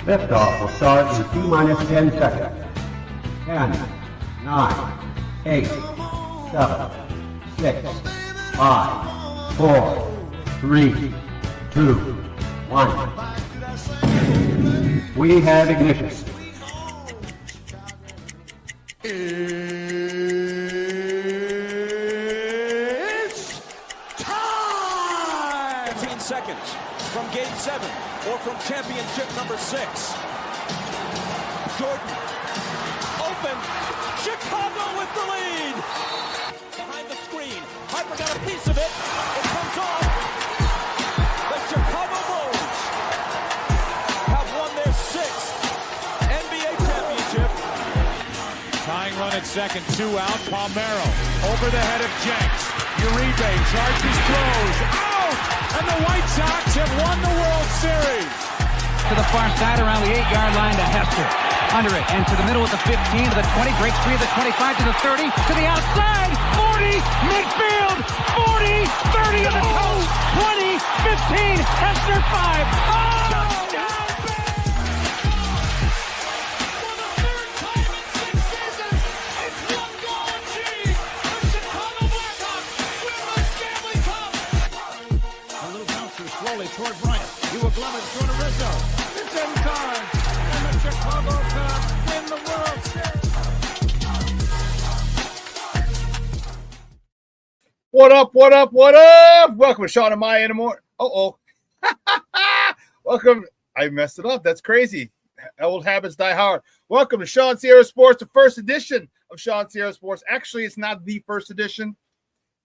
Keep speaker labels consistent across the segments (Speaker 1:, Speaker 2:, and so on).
Speaker 1: Liftoff will start in T-minus 10 seconds. 10, 9, 8, 7, 6, 5, 4, 3, 2, 1. We have ignition.
Speaker 2: It's time! 15 seconds from Game 7 or from championship number 6. Jordan, open, Chicago with the lead! Behind the screen, Piper got a piece of it, it comes off. The Chicago Bulls have won their 6th NBA championship.
Speaker 3: Tying run at second, 2 out, Palmero over the head of Jenks. Uribe charges, throws, out! And the White Sox have won the World Series.
Speaker 4: To the far side around the 8-yard line to Hester. Under it, and to the middle with the 15, to the 20, breaks free of the 25, to the 30, to the outside, 40, midfield, 40, 30 on the coast, 20, 15, Hester 5. Oh!
Speaker 5: Toward Bryant. You will glove it through to Rizzo. It's in time. And the Chicago Cubs win the World Series.
Speaker 6: What up, what up, what up? Welcome to Shawn and Maya in the morning. Uh-oh. Welcome. I messed it up. That's crazy. Old habits die hard. Welcome to Shawn Sierra Sports, the first edition of Shawn Sierra Sports. Actually, it's not the first edition.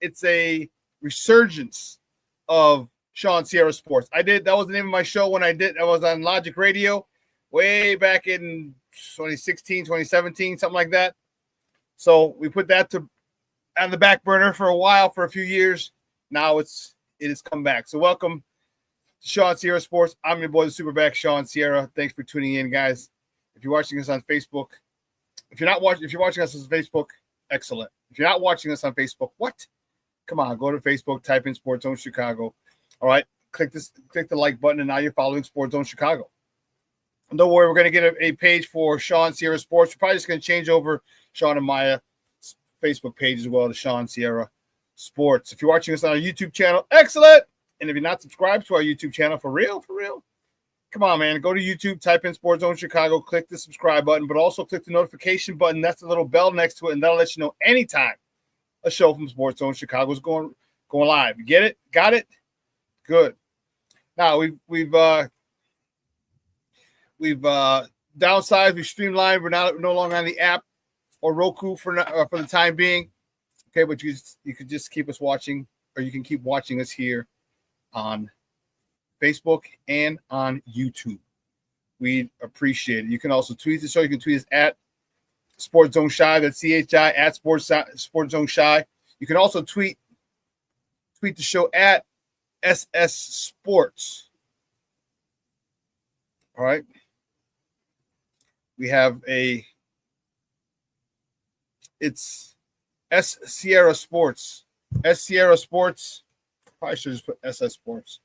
Speaker 6: It's a resurgence of Shawn Sierra Sports. That was the name of my show when I was on Logic Radio way back in 2016, 2017, something like that. So we put that on the back burner for a while, for a few years. Now it has come back. So welcome to Shawn Sierra Sports. I'm your boy, the SuperBack, Shawn Sierra. Thanks for tuning in, guys. If you're watching us on Facebook, if you're watching us on Facebook, excellent. If you're not watching us on Facebook, what? Come on, go to Facebook, type in Sports Zone Chicago. All right, click the like button, and now you're following Sports Zone Chicago. And don't worry, we're going to get a page for Shawn Sierra Sports. We're probably just going to change over Shawn and Maya Facebook page as well to Shawn Sierra Sports. If you're watching us on our YouTube channel, excellent. And if you're not subscribed to our YouTube channel, for real, come on, man. Go to YouTube, type in Sports Zone Chicago, click the subscribe button, but also click the notification button. That's the little bell next to it, and that'll let you know anytime a show from Sports Zone Chicago is going live. You get it? Got it? Good. Now we've downsized. We've streamlined. We're no longer on the app or Roku for the time being. Okay, but you could just keep us watching, or you can keep watching us here on Facebook and on YouTube. We'd appreciate it. You can also tweet the show. You can tweet us at Sports Zone Shy. That's CHI at Sports Zone Shy. You can also tweet the show at SS Sports. All right. We have it's S Sierra Sports. S Sierra Sports. Probably should just put SS Sports.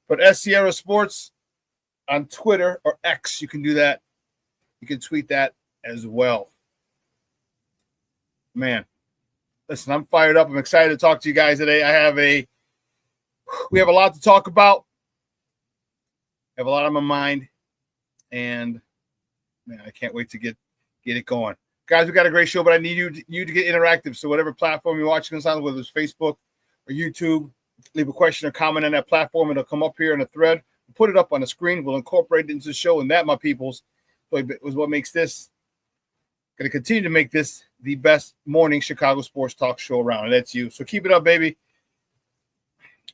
Speaker 6: But S Sierra Sports on Twitter or X. You can do that. You can tweet that as well. Man, listen, I'm fired up. I'm excited to talk to you guys today. We have a lot to talk about. I have a lot on my mind, and man, I can't wait to get it going. Guys, we got a great show, but I need you to get interactive. So whatever platform you're watching us on, whether it's Facebook or YouTube, leave a question or comment on that platform. It'll come up here in a thread. We'll put it up on the screen. We'll incorporate it into the show, and that, my peoples, was what makes this, going to continue to make this the best morning Chicago sports talk show around, and that's you. So keep it up, baby.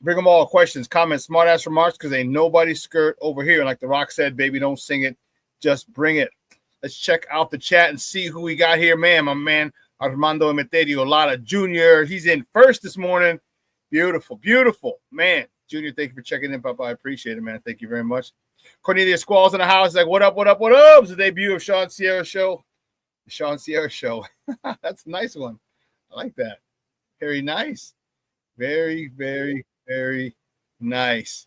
Speaker 6: Bring them all. Questions, comments, smart-ass remarks, because ain't nobody skirt over here. Like The Rock said, baby, don't sing it. Just bring it. Let's check out the chat and see who we got here. Man, my man, Armando Emeterio Lara Jr. He's in first this morning. Beautiful, beautiful. Man, Junior, thank you for checking in, Papa. I appreciate it, man. Thank you very much. Cornelia Squalls in the house. Like, what up, what up, what up? It's the debut of Shawn Sierra Show. The Shawn Sierra Show. That's a nice one. I like that. Very nice. Very, very, very nice.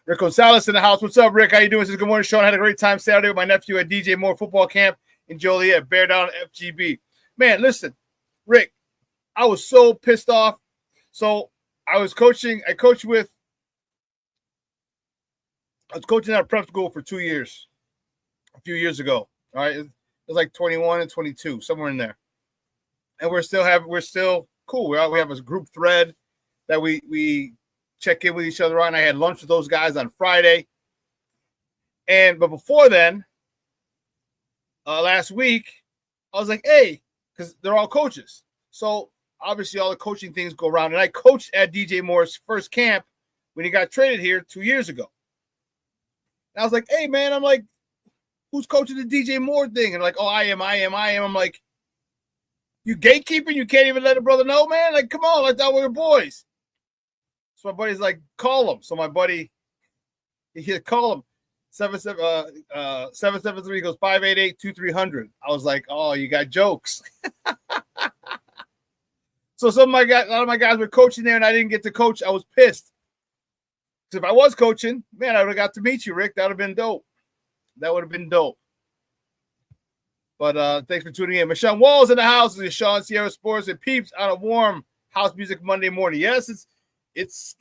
Speaker 6: Rick Gonzalez in the house. What's up, Rick? How you doing? Says, good morning, Shawn. I had a great time Saturday with my nephew at DJ Moore football camp in Joliet. Bear down FGB. Man, listen, Rick, I was so pissed off. So I was coaching. I was coaching at a prep school for 2 years, a few years ago. All right. It was like 21 and 22, somewhere in there. And we're still cool. We have a group thread that we check in with each other on. I had lunch with those guys on Friday. But before then, last week, I was like, hey, because they're all coaches. So obviously all the coaching things go around. And I coached at DJ Moore's first camp when he got traded here 2 years ago. And I was like, hey, man, I'm like, who's coaching the DJ Moore thing? And like, oh, I am. I'm like, you gatekeeping? You can't even let a brother know, man? Like, come on, I thought we were boys. So my buddy's like, call him. So my buddy, he call him. 773 goes 588-2300. I was like, oh, you got jokes. So a lot of my guys were coaching there, and I didn't get to coach. I was pissed. Because if I was coaching, man, I would have got to meet you, Rick. That would have been dope. But thanks for tuning in. Michelle Walls in the house. This is Shawn Sierra Sports and Peeps on a warm house music Monday morning. Yes, it's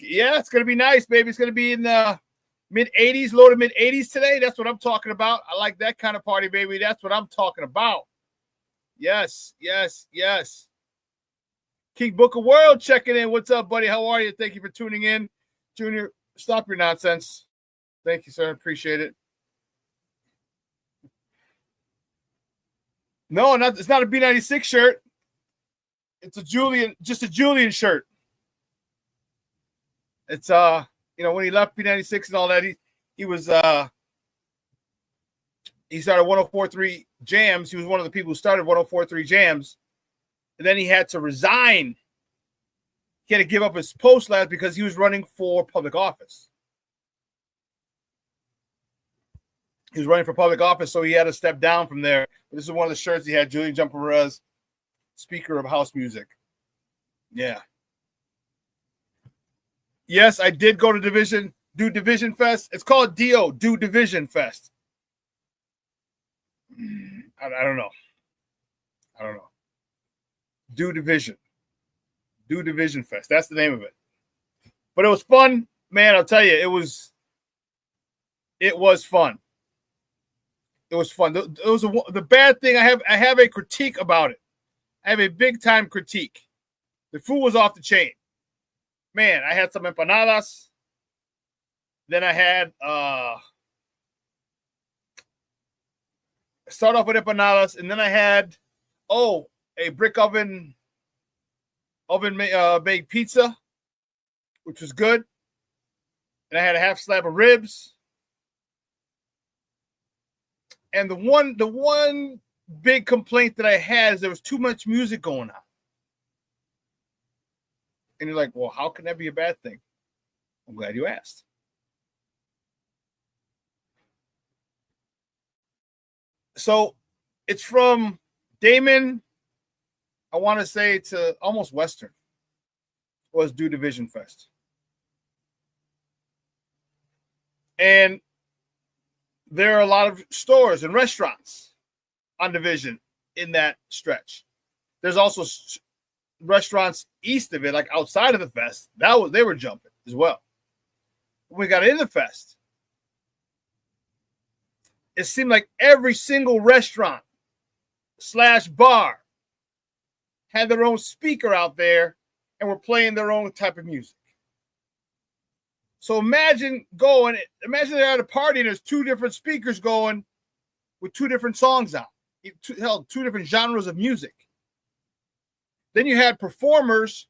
Speaker 6: gonna be nice, baby. It's gonna be in the mid-80s, low to mid-80s today. That's what I'm talking about. I like that kind of party, baby. That's what I'm talking about. Yes. King Book of World checking in. What's up, buddy? How are you? Thank you for tuning in. Junior, stop your nonsense. Thank you, sir. Appreciate it. No, it's not a B96 shirt. It's just a Julian shirt. It's when he left B96 and all that, he started 104.3 Jams. He was one of the people who started 104.3 Jams. And then he had to resign. He had to give up his post last because he was running for public office. He was running for public office, so he had to step down from there. But this is one of the shirts he had, Julian Jump Perez, speaker of house music. Yeah. Yes, I did go to Division Fest. It's called Do Division Fest. I don't know. Do Division Fest. That's the name of it. But it was fun, man. I'll tell you, it was fun. It was fun. The bad thing, I have a critique about it. I have a big time critique. The food was off the chain. Man, I had some empanadas. Then I had start off with empanadas, and then I had a brick oven baked pizza, which was good. And I had a half slab of ribs. And the one big complaint that I had is there was too much music going on. And you're like, well, how can that be a bad thing? I'm glad you asked. So it's from Damon, I want to say, to almost Western was Do Division Fest. And there are a lot of stores and restaurants on Division in that stretch. There's also restaurants east of it, like outside of the fest. They were jumping as well. When we got in the fest, it seemed like every single restaurant / bar had their own speaker out there and were playing their own type of music. So imagine they're at a party and there's two different speakers going with two different songs out. Two different genres of music. Then you had performers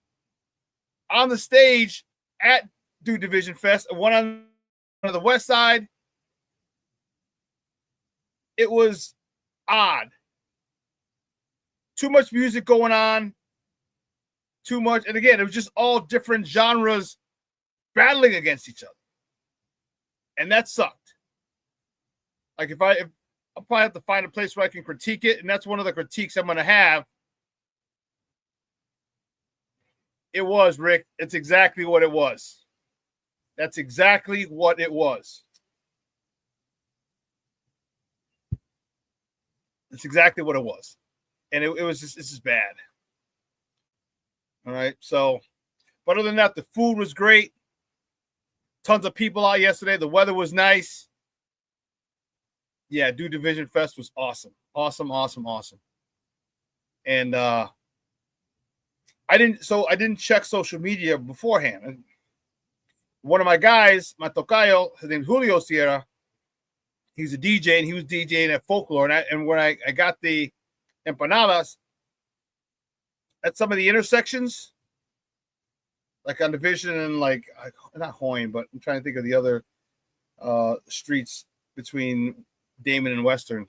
Speaker 6: on the stage at Do Division Fest, one on the west side. It was odd. Too much music going on. Too much. And again, it was just all different genres battling against each other. And that sucked. Like I'll probably have to find a place where I can critique it. And that's one of the critiques I'm going to have. It was, Rick. It's exactly what it was. That's exactly what it was. That's exactly what it was. And it was just, this is bad. All right. So, but other than that, the food was great. Tons of people out yesterday. The weather was nice. Yeah, Do Division Fest was awesome. Awesome. And I didn't check social media beforehand. One of my guys, my tocayo, his name's Julio Sierra. He's a DJ, and he was DJing at Folklore. And when I got the empanadas at some of the intersections, like on Division and like not Hoyne, but I'm trying to think of the other streets between Damon and Western.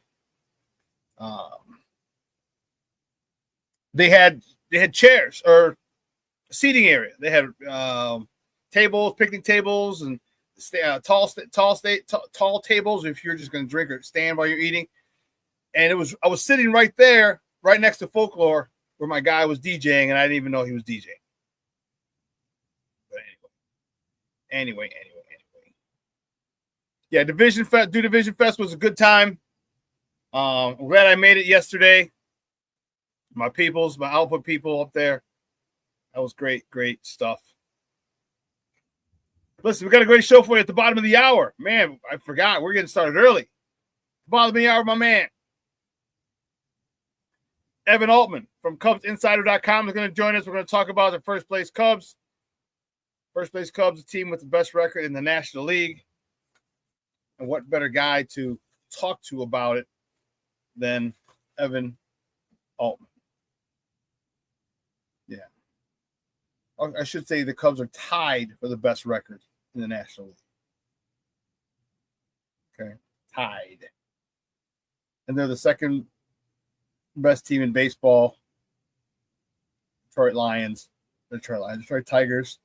Speaker 6: They had chairs or seating area. They had tables, picnic tables, and tall tables if you're just going to drink or stand while you're eating. And I was sitting right there, right next to Folklore, where my guy was DJing, and I didn't even know he was DJing. But anyway. Yeah, Do Division Fest was a good time. I'm glad I made it yesterday. My output people up there. That was great stuff. Listen, we got a great show for you at the bottom of the hour. Man, I forgot. We're getting started early. Bottom of the hour, my man. Evan Altman from CubsInsider.com is going to join us. We're going to talk about the first place Cubs. First place Cubs, a team with the best record in the National League. And what better guy to talk to about it than Evan Altman? Yeah. I should say the Cubs are tied for the best record in the National League. Okay. Tied. And they're the second best team in baseball. Detroit Tigers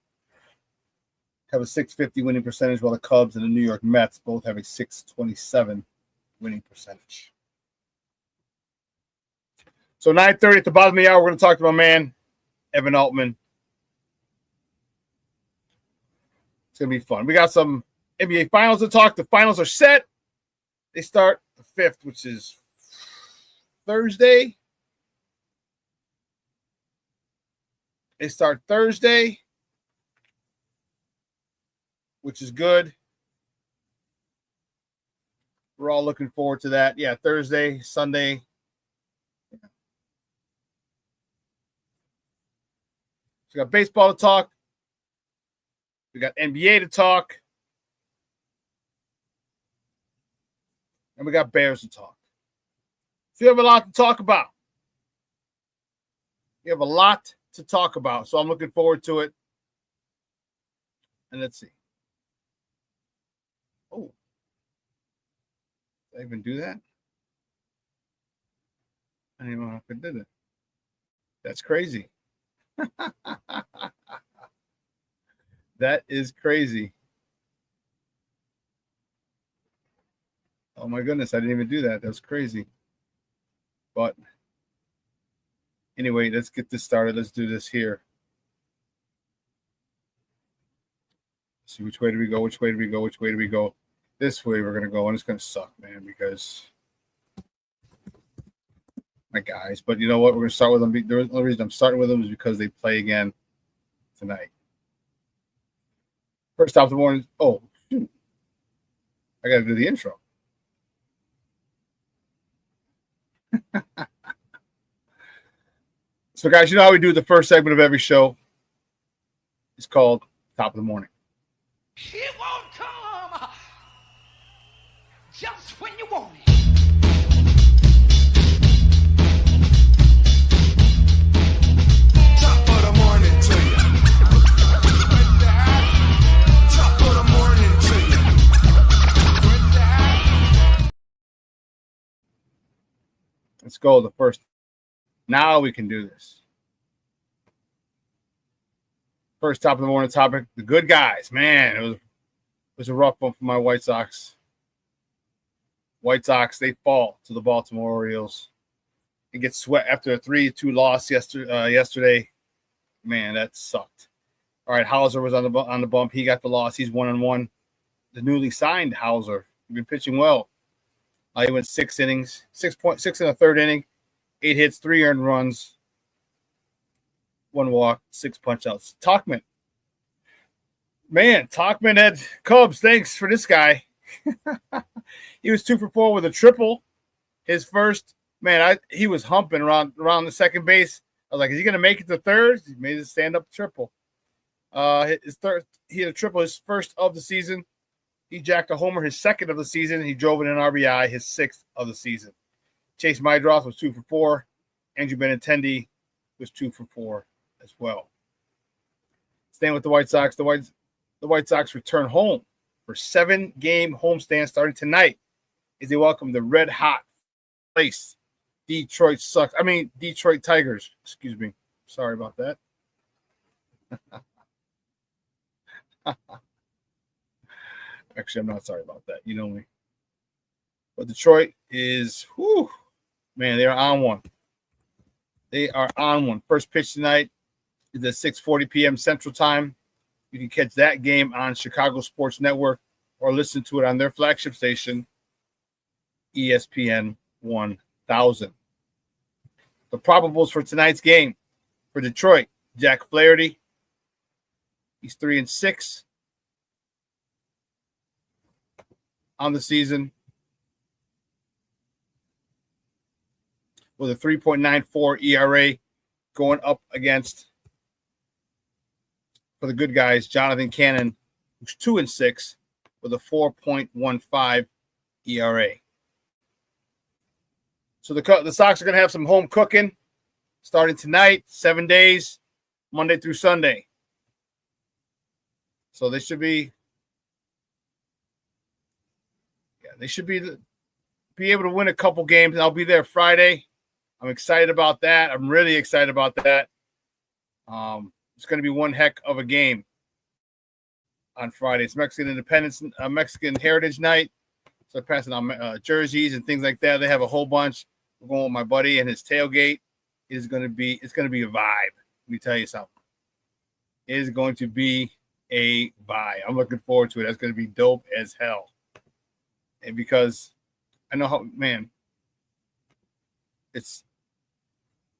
Speaker 6: have a .650 winning percentage, while the Cubs and the New York Mets both have a .627 winning percentage. So 9:30 at the bottom of the hour, we're going to talk to my man, Evan Altman. It's going to be fun. We got some NBA Finals to talk. The finals are set. They start the 5th, which is Thursday. They start Thursday, which is good. We're all looking forward to that. Yeah, Thursday, Sunday. So we got baseball to talk. We got NBA to talk. And we got Bears to talk. So you have a lot to talk about. You have a lot to talk about. So I'm looking forward to it. And let's see. Oh. Did I even do that? I don't even know if I did it. That's crazy. That is crazy. Oh my goodness, I didn't even do that. That was crazy. But anyway, let's get this started. Let's do this here. Let's see, which way do we go? Which way do we go? Which way do we go? This way we're going to go, and it's going to suck, man, because my guys. But you know what? We're going to start with them. The only reason I'm starting with them is because they play again tonight. First off the morning. Oh, shoot. I got to do the intro. So, guys, you know how we do the first segment of every show? It's called Top of the Morning.
Speaker 7: It won't come just when you want it.
Speaker 8: Top of the morning to you. Top of the morning to you.
Speaker 6: Let's go. The first. Now we can do this. First top of the morning topic, the good guys. Man, it was a rough one for my White Sox. White Sox, they fall to the Baltimore Orioles. They get swept after a 3-2 loss yesterday. Man, that sucked. All right, Hauser was on the bump. He got the loss. He's 1-1. The newly signed Hauser, he's been pitching well. He went 6 innings, 6.6 in the third inning, 8 hits, 3 earned runs, 1 walk, 6 punch-outs. Talkman. Man, Talkman had Cubs. Thanks for this guy. He was 2 for 4 with a triple. His first, he was humping around the second base. I was like, is he going to make it to third? He made a stand-up triple. His third, he had a triple, his first of the season. He jacked a homer, his second of the season. He drove in an RBI, his 6th of the season. Chase Mydroth was 2 for 4. Andrew Benintendi was 2 for 4 as well. Staying with the White Sox, the White Sox return home for 7-game homestand starting tonight as they welcome the red-hot place Detroit Tigers. Excuse me. Sorry about that. Actually, I'm not sorry about that. You know me. But Detroit is, they are on one. They are on one. First pitch tonight is at 6:40 p.m. Central Time. You can catch that game on Chicago Sports Network or listen to it on their flagship station, ESPN 1000. The probables for tonight's game for Detroit, Jack Flaherty. He's 3-6 on the season with a 3.94 ERA, going up against, for the good guys, Jonathan Cannon, who's 2-6 with a 4.15 ERA. So the Sox are going to have some home cooking starting tonight, 7 days, Monday through Sunday. So they should be able to win a couple games, and I'll be there Friday. I'm excited about that. I'm really excited about that. It's going to be one heck of a game on Friday. It's Mexican Heritage Night. So I'm passing on jerseys and things like that. They have a whole bunch. We're going with my buddy, and his tailgate it's going to be a vibe. Let me tell you something. It is going to be a vibe. I'm looking forward to it. That's going to be dope as hell. And because I know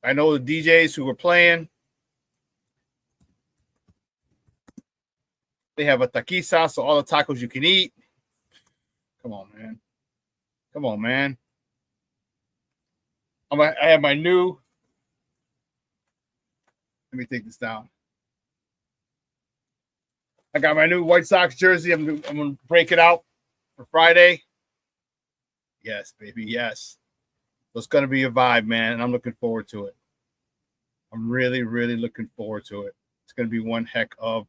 Speaker 6: I know the DJs who were playing. They have a taquiza, so all the tacos you can eat. Come on, man. I have my new. Let me take this down. I got my new White Sox jersey. I'm going to break it out for Friday. Yes, baby, yes. So it's going to be a vibe, man, and I'm looking forward to it. I'm really, really looking forward to it. It's going to be one heck of.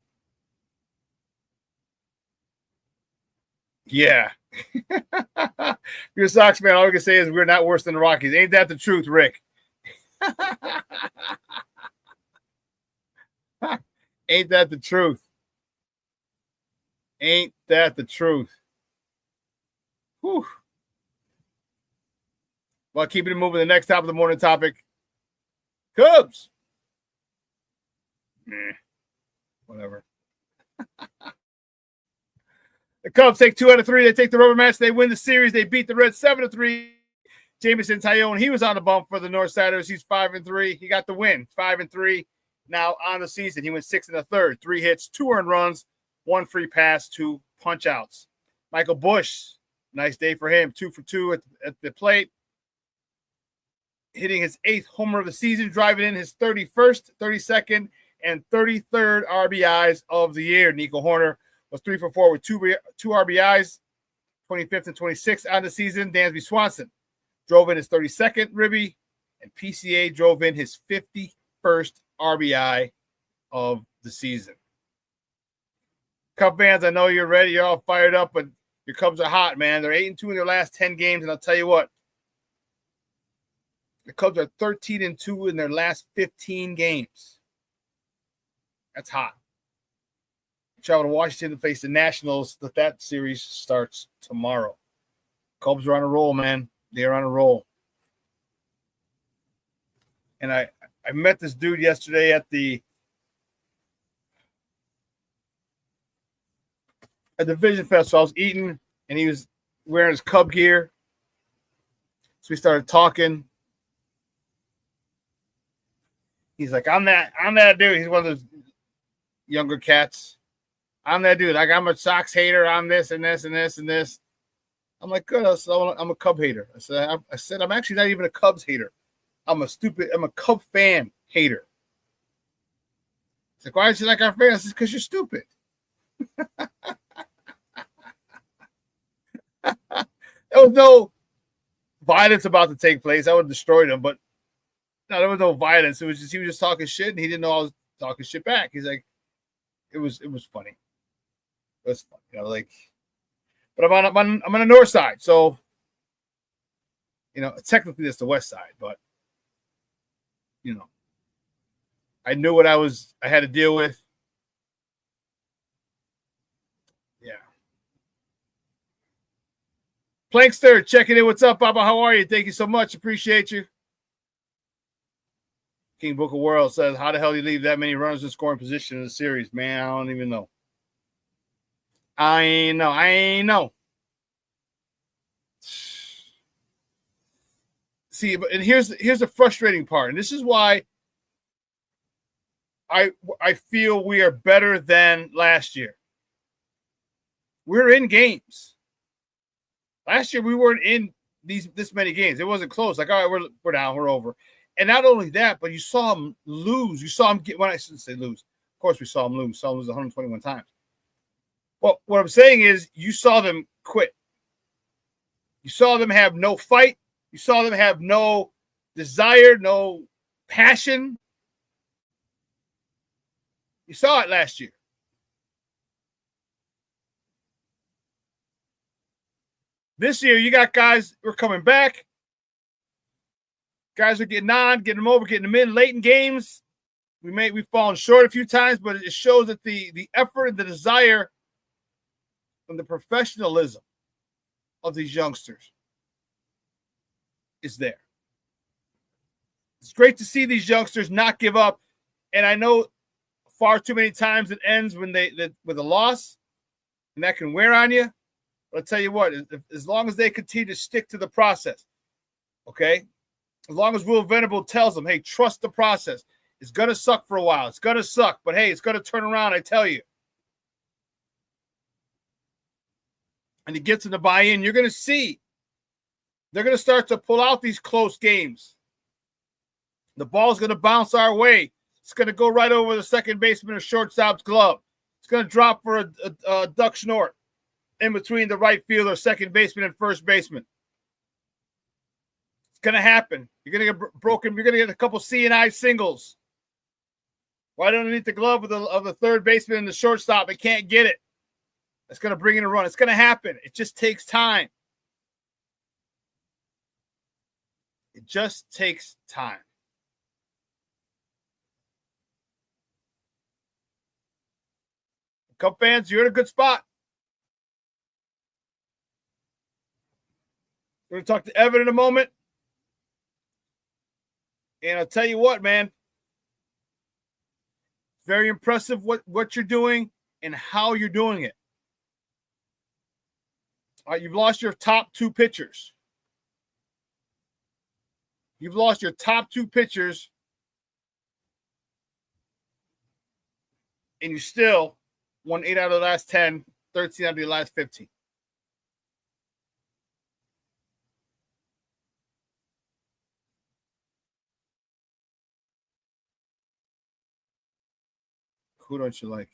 Speaker 6: Yeah. You're a Sox fan. All we can say is we're not worse than the Rockies. Ain't that the truth, Rick? Ain't that the truth? Ain't that the truth? Whew. Well, keeping it moving, the next top of the morning topic. Cubs. Whatever. The Cubs take 2 out of 3. They take the rubber match. They win the series. They beat the Reds 7-3. Jameson Taillon, he was on the bump for the Northsiders. He's 5-3. He got the win, 5-3. Now on the season, he went 6 1/3, 3 hits, 2 earned runs, 1 free pass, 2 punch outs. Michael Busch, nice day for him, 2 for 2 at the plate, hitting his 8th homer of the season, driving in his 31st, 32nd, and 33rd RBIs of the year. Nico Horner was 3 for 4 with 2 RBIs, 25th and 26th on the season. Dansby Swanson drove in his 32nd ribby, and PCA drove in his 51st RBI of the season. Cub fans, I know you're ready. You're all fired up, but your Cubs are hot, man. They're 8-2 in their last 10 games, and I'll tell you what, the Cubs are 13-2 in their last 15 games. That's hot. Travel to Washington to face the Nationals. That series starts tomorrow. Cubs are on a roll, man. They're on a roll. And I met this dude yesterday at the at the Vision Fest. So I was eating, and he was wearing his Cub gear. So we started talking. He's like, I'm that dude. He's one of those younger cats. I'm that dude. Like, I'm a Sox hater. I'm this and this and this and this. I'm like, good. So I'm a Cub hater. I said, I'm actually not even a Cubs hater. I'm a Cub fan hater. He's like, why aren't you like our fans? I said, because you're stupid. There was no violence about to take place. I would have destroyed him, but no, there was no violence. It was just he was just talking shit, and he didn't know I was talking shit back. He's like, it was funny. It was funny, you know, like. But I'm on the north side, so you know, technically it's the west side, but you know, I knew what I had to deal with. Yeah. Plankster checking in. What's up, Baba? How are you? Thank you so much. Appreciate you. King Book of World says, how the hell do you leave that many runners in scoring position in the series? Man, I don't even know. I ain't know. See, and here's the frustrating part, and this is why I feel we are better than last year. We're in games. Last year we weren't in this many games. It wasn't close. Like, all right, we're down, we're over. And not only that, but you saw them lose. You saw them get. Well, I shouldn't say lose. Of course, we saw them lose. We saw them lose 121 times. Well, what I'm saying is, you saw them quit. You saw them have no fight. You saw them have no desire, no passion. You saw it last year. This year, you got guys who are coming back. Guys are getting on, getting them over, getting them in late in games. We've fallen short a few times, but it shows that the effort and the desire and the professionalism of these youngsters is there. It's great to see these youngsters not give up. And I know far too many times it ends with a loss, and that can wear on you. But I'll tell you what, as long as they continue to stick to the process, okay? As long as Will Venable tells them, hey, trust the process. It's going to suck for a while. It's going to suck, but hey, it's going to turn around, I tell you. And he gets them to buy in. You're going to see they're going to start to pull out these close games. The ball's going to bounce our way. It's going to go right over the second baseman or shortstop's glove. It's going to drop for a duck snort in between the right fielder, second baseman, and first baseman. It's going to happen. You're going to get broken. You're going to get a couple C&I singles. Right underneath the glove of the third baseman and the shortstop. It can't get it. It's going to bring in a run. It's going to happen. It just takes time. It just takes time. Cub fans, you're in a good spot. We're going to talk to Evan in a moment. And I'll tell you what, man. Very impressive what you're doing and how you're doing it. All right, you've lost your top two pitchers. You've lost your top two pitchers. And you still won 8 out of the last 10, 13 out of the last 15. Who don't you like?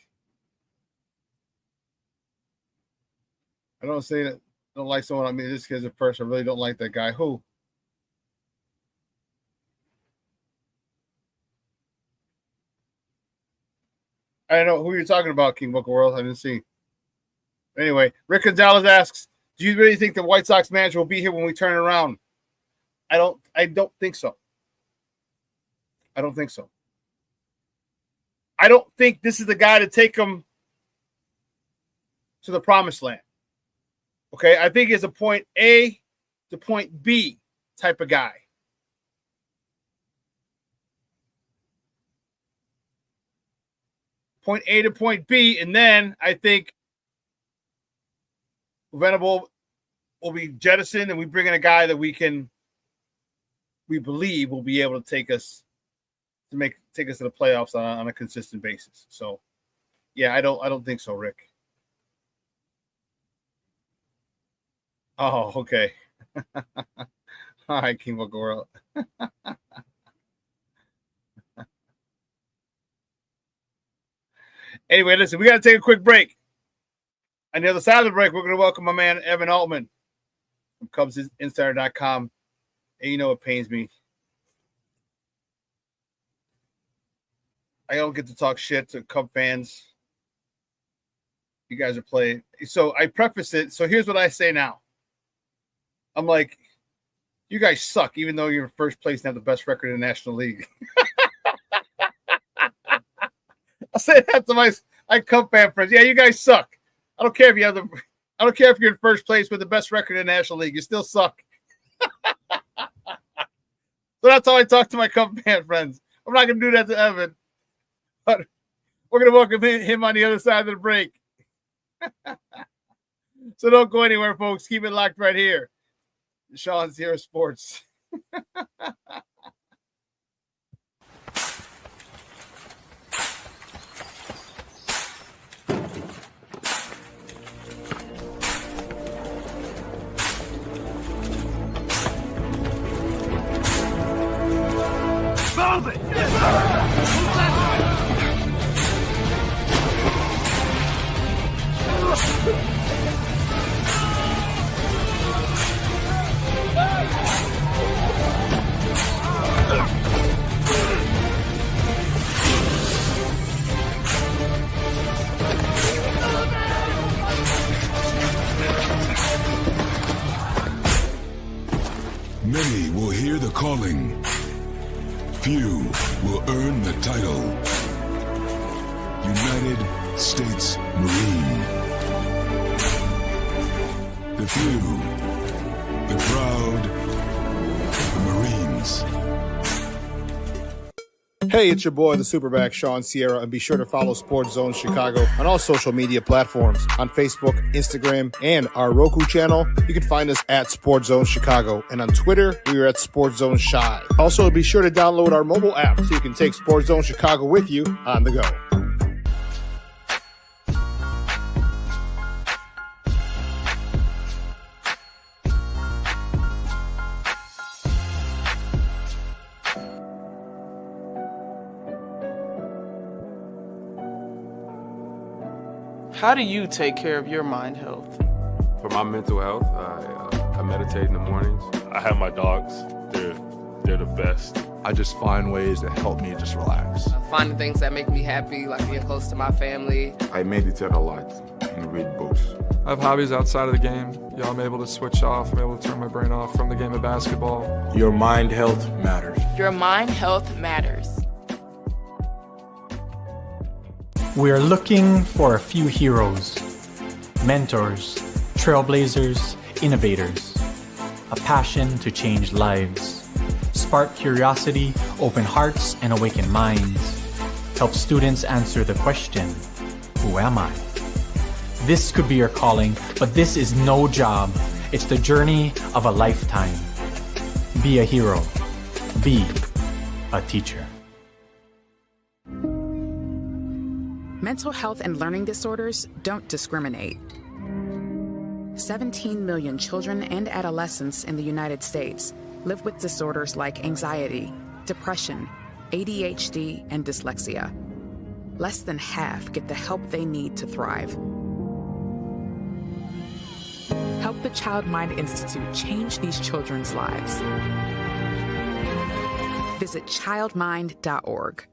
Speaker 6: I don't say that I don't like someone. I mean, this kid's a person. I really don't like that guy. Who? I don't know who you're talking about, King Book of World. I didn't see. Anyway, Rick Gonzalez asks, do you really think the White Sox manager will be here when we turn it around? I don't think so. I don't think so. I don't think this is the guy to take them to the promised land. Okay, I think he's a point A to point B type of guy. Point A to point B, and then I think Venable will be jettisoned, and we bring in a guy that we believe will be able to take us to the playoffs on a consistent basis. So, yeah, I don't think so, Rick. Oh, okay. All right, King Magoro. Anyway, listen, we got to take a quick break. On the other side of the break, we're going to welcome my man, Evan Altman from CubsInsider.com. And you know it pains me. I don't get to talk shit to Cub fans. You guys are playing. So I preface it. So here's what I say now. I'm like, you guys suck, even though you're in first place and have the best record in the National League. I say that to my Cub fan friends. Yeah, you guys suck. I don't care if I don't care if you're in first place with the best record in the National League. You still suck. So that's how I talk to my Cub fan friends. I'm not going to do that to Evan. But we're going to welcome him on the other side of the break. So don't go anywhere, folks. Keep it locked right here. Shawn's Zero Sports.
Speaker 8: Move it!
Speaker 9: Many will hear the calling. Few will earn the title. United States Marine. The few, the proud, the Marines.
Speaker 6: Hey, it's your boy, the SuperBack, Shawn Sierra, and be sure to follow Sports Zone Chicago on all social media platforms, on Facebook, Instagram, and our Roku channel. You can find us at Sports Zone Chicago, and on Twitter, we are at Sports Zone Shy. Also, be sure to download our mobile app so you can take Sports Zone Chicago with you on the go.
Speaker 10: How do you take care of your mind health?
Speaker 11: For my mental health, I meditate in the mornings.
Speaker 12: I have my dogs. They're the best.
Speaker 13: I just find ways that help me just relax.
Speaker 14: Finding things that make me happy, like being close to my family.
Speaker 13: I meditate a lot and read books.
Speaker 11: I have hobbies outside of the game. I'm able to switch off. I'm able to turn my brain off from the game of basketball.
Speaker 13: Your mind health matters.
Speaker 15: Your mind health matters.
Speaker 16: We are looking for a few heroes, mentors, trailblazers, innovators, a passion to change lives, spark curiosity, open hearts, and awaken minds, help students answer the question, who am I? This could be your calling, but this is no job. It's the journey of a lifetime. Be a hero. Be a teacher.
Speaker 17: Mental health and learning disorders don't discriminate. 17 million children and adolescents in the United States live with disorders like anxiety, depression, ADHD, and dyslexia. Less than half get the help they need to thrive. Help the Child Mind Institute change these children's lives. Visit childmind.org.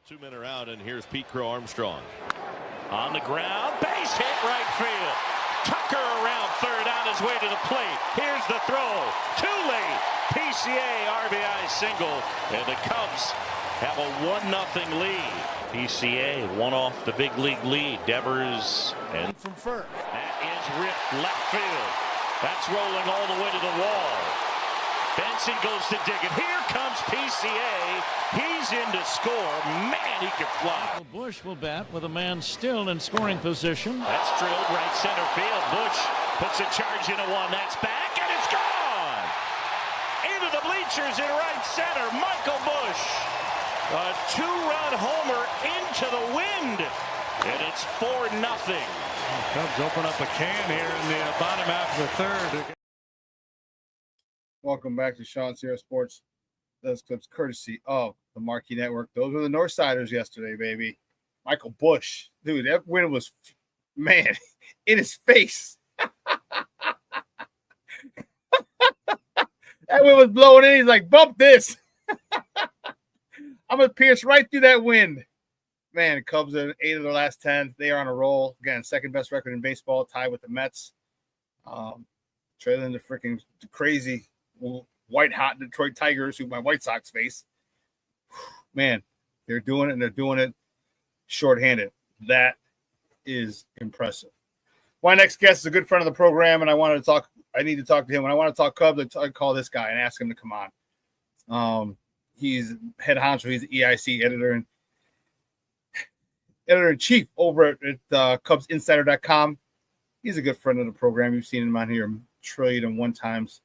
Speaker 2: 2 men are out, and here's Pete Crow Armstrong. On the ground, base hit right field. Tucker around third on his way to the plate. Here's the throw. Too late. PCA RBI single, and the Cubs have a 1-0 lead. PCA one off the big league lead. Devers and
Speaker 5: from first.
Speaker 2: That is ripped left field. That's rolling all the way to the wall. Ben
Speaker 3: Johnson goes to dig it. Here comes PCA. He's in to score. Man, he can fly.
Speaker 5: Bush will bat with a man still in scoring position.
Speaker 3: That's drilled right center field. Bush puts a charge into one. That's back, and it's gone. Into the bleachers in right center. Michael Bush. A two-run homer into the wind. And it's 4-0.
Speaker 5: Cubs open up a can here in the bottom half of the third.
Speaker 6: Welcome back to Shawn Sierra Sports. Those clips courtesy of the Marquee Network. Those were the Northsiders yesterday, baby. Michael Bush. Dude, that win was, man, in his face. That wind was blowing in. He's like, bump this. I'm going to pierce right through that wind. Man, the Cubs are 8 of their last 10. They are on a roll. Again, second best record in baseball, tied with the Mets. Trailing the freaking crazy white-hot Detroit Tigers, who my White Sox face. Man, they're doing it, and they're doing it shorthanded. That is impressive. My next guest is a good friend of the program, and I need to talk to him. When I want to talk Cubs, I call this guy and ask him to come on. He's head honcho. He's the EIC editor-in-chief over at CubsInsider.com. He's a good friend of the program. You've seen him on here a trillion and one times.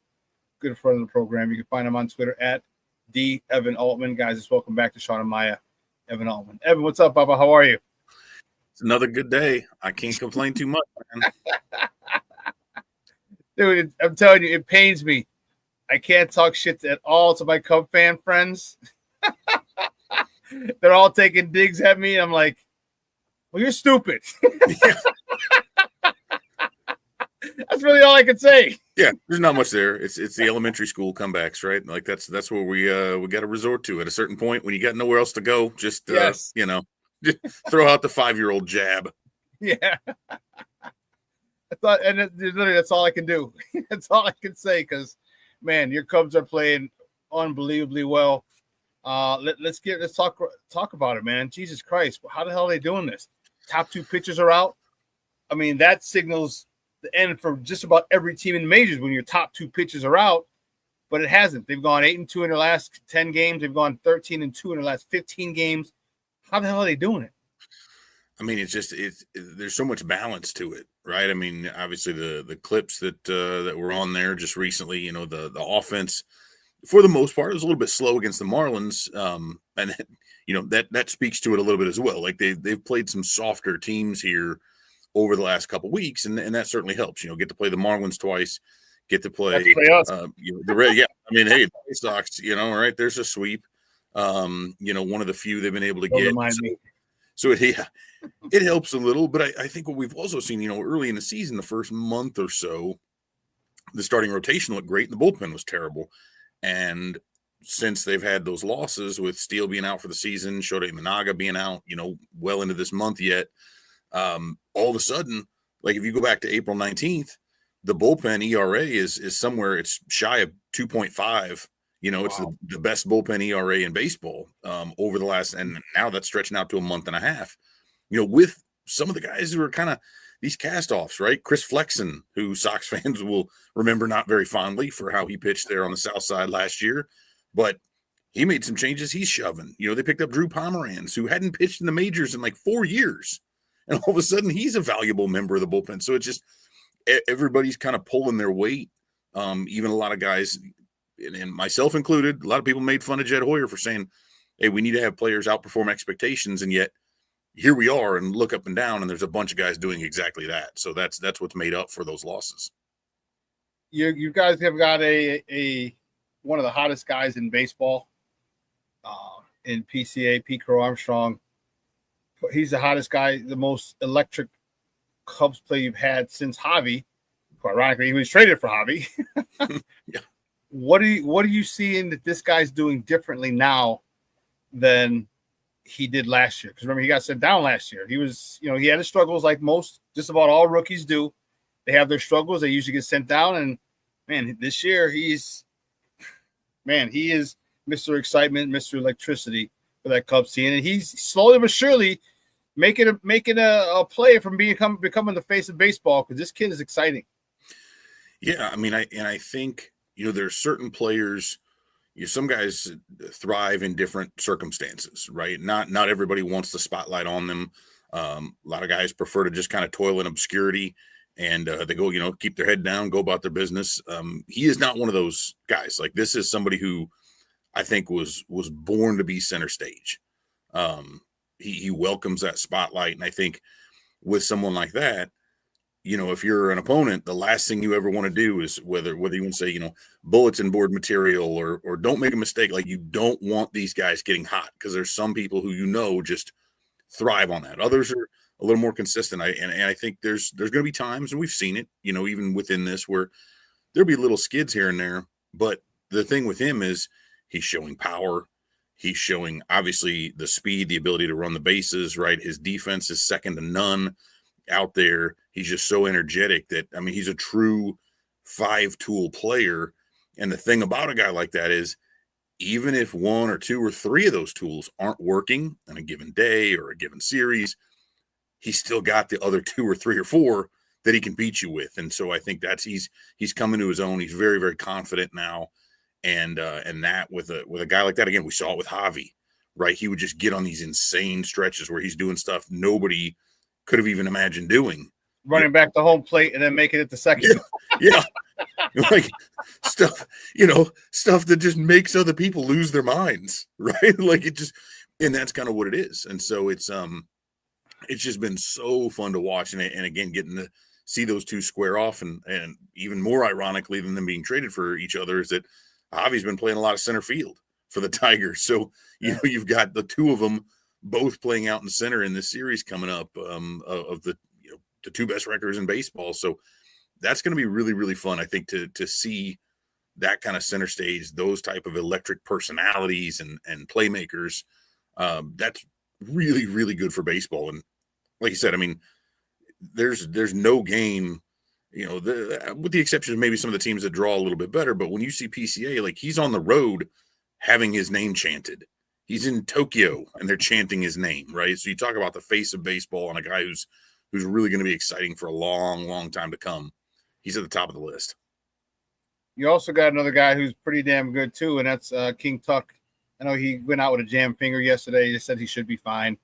Speaker 6: Good friend of the program. You can find him on Twitter at @DEvanAltman. Guys, just welcome back to Shawn and Maya, Evan Altman. Evan, what's up, Bubba? How are you?
Speaker 18: It's another good day. I can't complain too much, man.
Speaker 6: Dude, I'm telling you, it pains me. I can't talk shit at all to my Cub fan friends. They're all taking digs at me. I'm like, well, you're stupid. That's really all I can say.
Speaker 18: Yeah, there's not much there. It's the elementary school comebacks, right? Like that's where we got to resort to at a certain point when you got nowhere else to go. Just just throw out the 5-year-old jab.
Speaker 6: Yeah, literally that's all I can do. That's all I can say because, man, your Cubs are playing unbelievably well. Let's talk about it, man. Jesus Christ, how the hell are they doing this? Top 2 pitchers are out. I mean, that signals the end for just about every team in the majors when your top 2 pitchers are out, but it hasn't. They've gone 8-2 in their last 10 games. They've gone 13-2 in their last 15 games. How the hell are they doing it?
Speaker 18: I mean, there's so much balance to it, right? I mean, obviously the clips that were on there just recently, the offense for the most part, it was a little bit slow against the Marlins. And that speaks to it a little bit as well. Like they've played some softer teams here over the last couple of weeks, and that certainly helps. Get to play the Marlins twice, get to play
Speaker 6: us.
Speaker 18: the Red. Yeah, I mean, hey, the White Sox, right? There's a sweep. One of the few they've been able to get. So it helps a little, but I think what we've also seen, early in the season, the first month or so, the starting rotation looked great, and the bullpen was terrible. And since they've had those losses with Steele being out for the season, Shota Imanaga being out, well into this month yet, all of a sudden, like if you go back to April 19th, the bullpen ERA is somewhere, it's shy of 2.5. It's the best bullpen ERA in baseball over the last, and now that's stretching out to a month and a half. With some of the guys who are kind of these cast-offs, right? Chris Flexen, who Sox fans will remember not very fondly for how he pitched there on the South Side last year, but he made some changes. He's shoving. They picked up Drew Pomeranz, who hadn't pitched in the majors in like 4 years, and all of a sudden he's a valuable member of the bullpen. So it's just everybody's kind of pulling their weight. Even a lot of guys, and myself included, a lot of people made fun of Jed Hoyer for saying, hey, we need to have players outperform expectations, and yet here we are and look up and down, and there's a bunch of guys doing exactly that. So that's what's made up for those losses.
Speaker 6: You guys have got a one of the hottest guys in baseball in PCA, Pete Crow Armstrong. He's the hottest guy, the most electric Cubs play you've had since Javi. Quite ironically, he was traded for Javi.
Speaker 18: Yeah.
Speaker 6: What are you seeing that this guy's doing differently now than he did last year? Because remember, he got sent down last year. He was, he had his struggles like just about all rookies do. They have their struggles. They usually get sent down. And man, this year he is Mr. Excitement, Mr. Electricity for that Cubs team. And he's slowly but surely making a play from becoming the face of baseball, because this kid is exciting.
Speaker 18: Yeah, I mean, I think, there's certain players, some guys thrive in different circumstances, right? Not everybody wants the spotlight on them. A lot of guys prefer to just kind of toil in obscurity, and they go, keep their head down, go about their business. He is not one of those guys. Like, this is somebody who I think was born to be center stage. He welcomes that spotlight, and I think with someone like that, if you're an opponent, the last thing you ever want to do is whether you want to say, bulletin board material or don't make a mistake. Like, you don't want these guys getting hot, because there's some people who just thrive on that. Others are a little more consistent. I think there's going to be times, and we've seen it, even within this, where there'll be little skids here and there. But the thing with him is he's showing power. He's showing, obviously, the speed, the ability to run the bases, right? His defense is second to none out there. He's just so energetic that, he's a true 5-tool player. And the thing about a guy like that is, even if 1 or 2 or 3 of those tools aren't working on a given day or a given series, he's still got the other 2 or 3 or 4 that he can beat you with. And so I think he's coming to his own. He's very, very confident now. And that with a guy like that, again, we saw it with Javi, right? He would just get on these insane stretches where he's doing stuff nobody could have even imagined doing.
Speaker 6: Running back to home plate and then making it the second.
Speaker 18: Yeah. Like stuff that just makes other people lose their minds, right? Like, and that's kind of what it is. And so it's just been so fun to watch. And again, getting to see those two square off, and even more ironically than them being traded for each other is that Javi's been playing a lot of center field for the Tigers. So, you've got the two of them both playing out in center in this series coming up, of the two best records in baseball. So that's going to be really, really fun, I think, to see that kind of center stage, those type of electric personalities and playmakers. That's really, really good for baseball. And like you said, there's no game, with the exception of maybe some of the teams that draw a little bit better. But when you see PCA, like, he's on the road having his name chanted. He's in Tokyo and they're chanting his name, right? So you talk about the face of baseball and a guy who's really going to be exciting for a long, long time to come. He's at the top of the list.
Speaker 6: You also got another guy who's pretty damn good too, and that's King Tuck. I know he went out with a jam finger yesterday. He said he should be fine.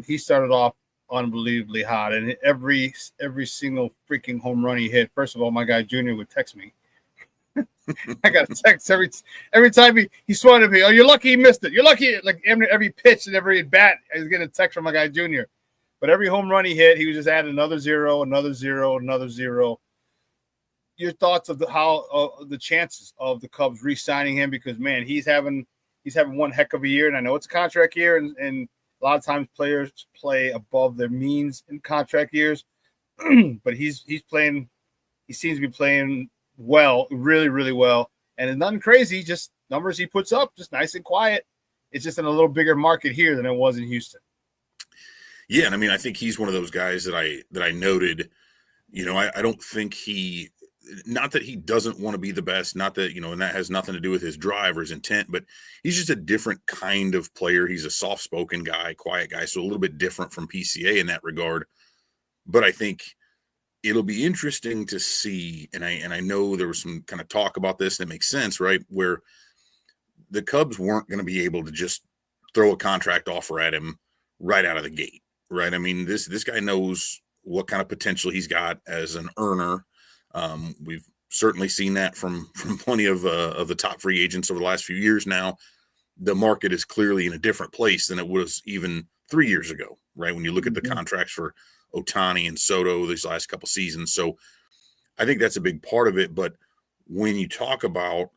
Speaker 6: He started off unbelievably hot, and every single freaking home run he hit. First of all, my guy Junior would text me. I got a text every time he swung at me. Oh, you're lucky he missed it. You're lucky. Like, every pitch and every at bat, I was getting a text from my guy Junior. But every home run he hit, he was just adding another zero, another zero, another zero. Your thoughts of the chances of the Cubs re-signing him, because, man, he's having one heck of a year, and I know it's a contract year, and a lot of times players play above their means in contract years, but he's playing. He seems to be playing well, really, really well, and it's nothing crazy. Just numbers he puts up, just nice and quiet. It's just in a little bigger market here than it was in Houston.
Speaker 18: Yeah, and I think he's one of those guys that I noted. I don't think not that he doesn't want to be the best, not that, and that has nothing to do with his drive or his intent, but he's just a different kind of player. He's a soft-spoken guy, quiet guy, so a little bit different from PCA in that regard. But I think it'll be interesting to see, and I know there was some kind of talk about this, and it makes sense, right, where the Cubs weren't going to be able to just throw a contract offer at him right out of the gate, right? This guy knows what kind of potential he's got as an earner. We've certainly seen that from plenty of the top free agents over the last few years now. The market is clearly in a different place than it was even 3 years ago, right? When you look at the contracts for Ohtani and Soto these last couple seasons. So I think that's a big part of it. But when you talk about